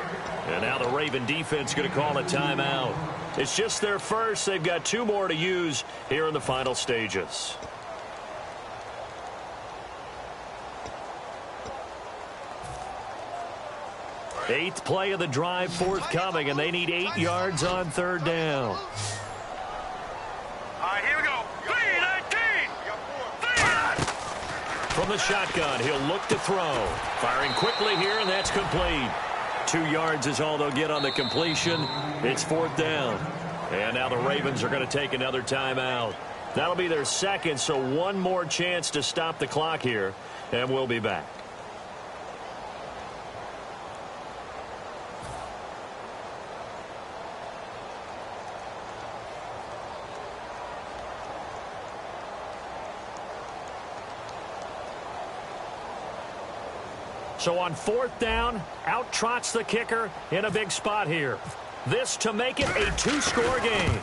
And now the Raven defense going to call a timeout. It's just their first. They've got 2 more to use here in the final stages. Eighth play of the drive forthcoming, and they need 8 yards on 3rd down. All right, here we go. 3-19. From the shotgun, he'll look to throw. Firing quickly here, and that's complete. 2 yards is all they'll get on the completion. It's 4th down. And now the Ravens are going to take another timeout. That'll be their second, so one more chance to stop the clock here, and we'll be back. So on 4th down, out trots the kicker in a big spot here. This to make it a 2-score game.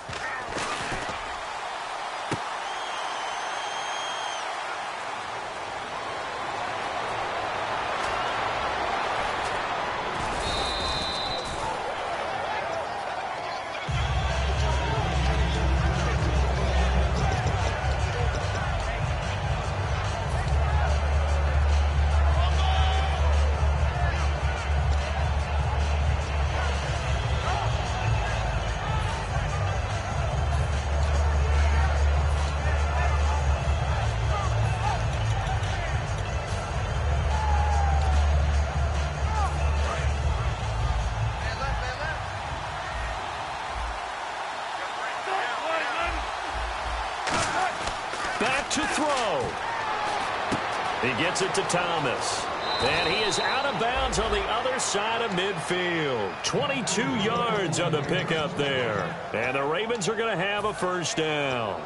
To throw. He gets it to Thomas. And he is out of bounds on the other side of midfield. 22 yards on the pickup there. And the Ravens are going to have a first down.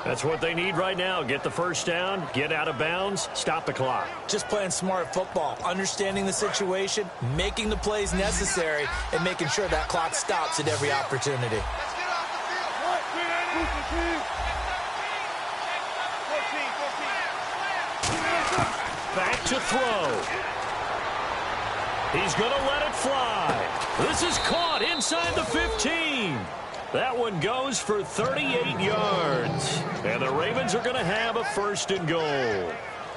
That's what they need right now. Get the first down, get out of bounds, stop the clock. Just playing smart football, understanding the situation, making the plays necessary, and making sure that clock stops at every opportunity. Back to throw. He's going to let it fly. This is caught inside the 15. That one goes for 38 yards. And the Ravens are going to have a 1st and goal.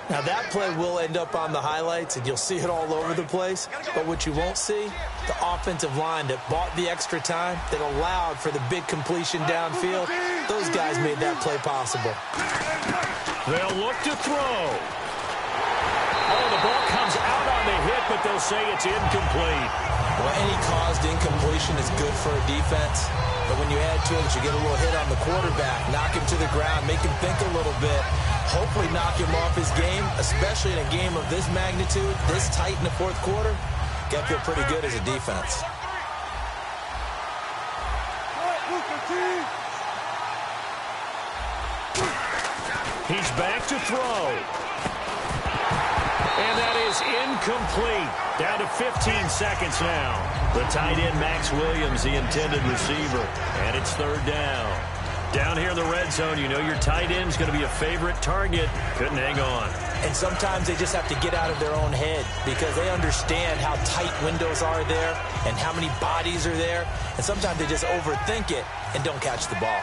Now, that play will end up on the highlights, and you'll see it all over the place. But what you won't see, the offensive line that bought the extra time, that allowed for the big completion downfield, those guys made that play possible. They'll look to throw. Oh, the ball comes out on the hit, but they'll say it's incomplete. Well, any caused incompletion is good for a defense. But when you add to it, you get a little hit on the quarterback, knock him to the ground, make him think a little bit, hopefully knock him off his game, especially in a game of this magnitude, this tight in the 4th quarter. Got to feel pretty good as a defense. He's back to throw. And that is incomplete. Down to 15 seconds now. The tight end, Max Williams, the intended receiver. And it's 3rd down. Down here in the red zone, you know your tight end's going to be a favorite target. Couldn't hang on. And sometimes they just have to get out of their own head because they understand how tight windows are there and how many bodies are there. And sometimes they just overthink it and don't catch the ball.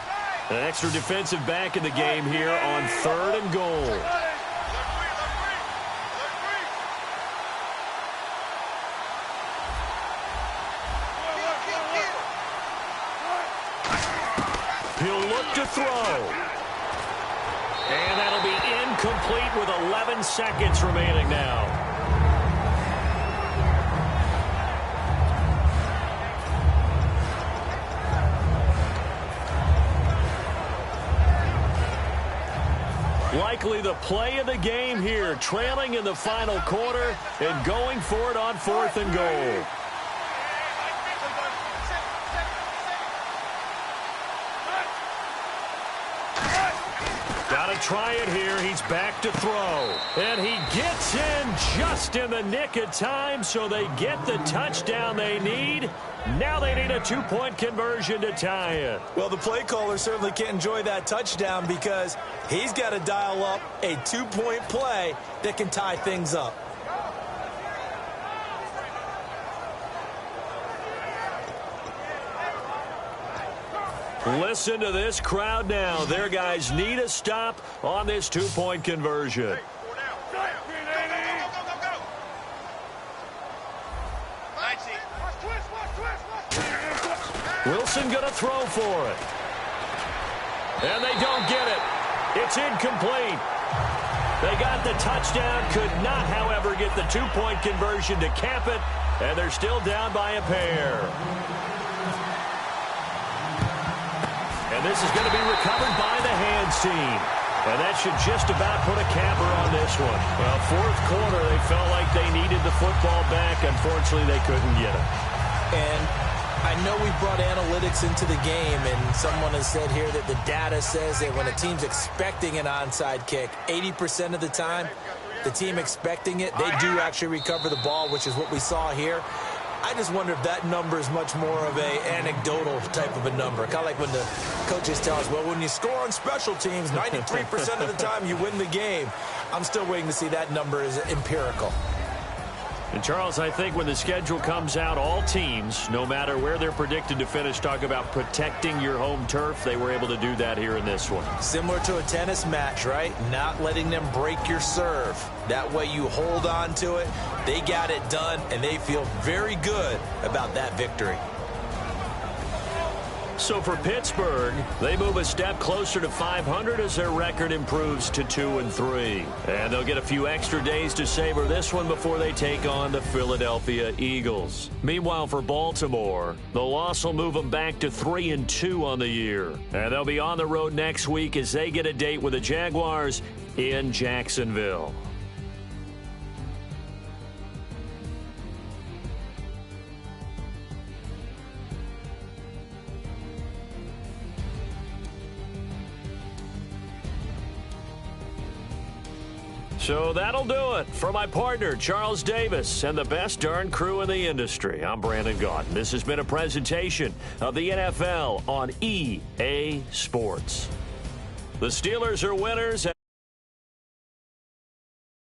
An extra defensive back in the game here on 3rd and goal. He'll look to throw. And that'll be incomplete with 11 seconds remaining now. Likely the play of the game here, trailing in the final quarter and going for it on 4th and goal. Got to try it here. He's back to throw. And he gets in just in the nick of time, so they get the touchdown they need. Now they need a 2-point conversion to tie it. Well, the play caller certainly can't enjoy that touchdown because he's got to dial up a 2-point play that can tie things up. Listen to this crowd now. Their guys need a stop on this 2-point conversion. Wilson going to throw for it. And they don't get it. It's incomplete. They got the touchdown, could not, however, get the 2-point conversion to cap it, and they're still down by a pair. And this is going to be recovered by the hands team. And that should just about put a capper on this one. Well, 4th quarter, they felt like they needed the football back. Unfortunately, they couldn't get it. And I know we brought analytics into the game, and someone has said here that the data says that when a team's expecting an onside kick, 80% of the time, the team expecting it, they do actually recover the ball, which is what we saw here. I just wonder if that number is much more of a anecdotal type of a number. Kind of like when the coaches tell us, well, when you score on special teams, 93% of the time you win the game. I'm still waiting to see that number is empirical. And, Charles, I think when the schedule comes out, all teams, no matter where they're predicted to finish, talk about protecting your home turf. They were able to do that here in this one. Similar to a tennis match, right? Not letting them break your serve. That way you hold on to it. They got it done, and they feel very good about that victory. So for Pittsburgh, they move a step closer to 500 as their record improves to 2-3. And they'll get a few extra days to savor this one before they take on the Philadelphia Eagles. Meanwhile, for Baltimore, the loss will move them back to 3-2 on the year. And they'll be on the road next week as they get a date with the Jaguars in Jacksonville. So that'll do it. For my partner, Charles Davis, and the best darn crew in the industry, I'm Brandon Gaudin. This has been a presentation of the NFL on EA Sports. The Steelers are winners, and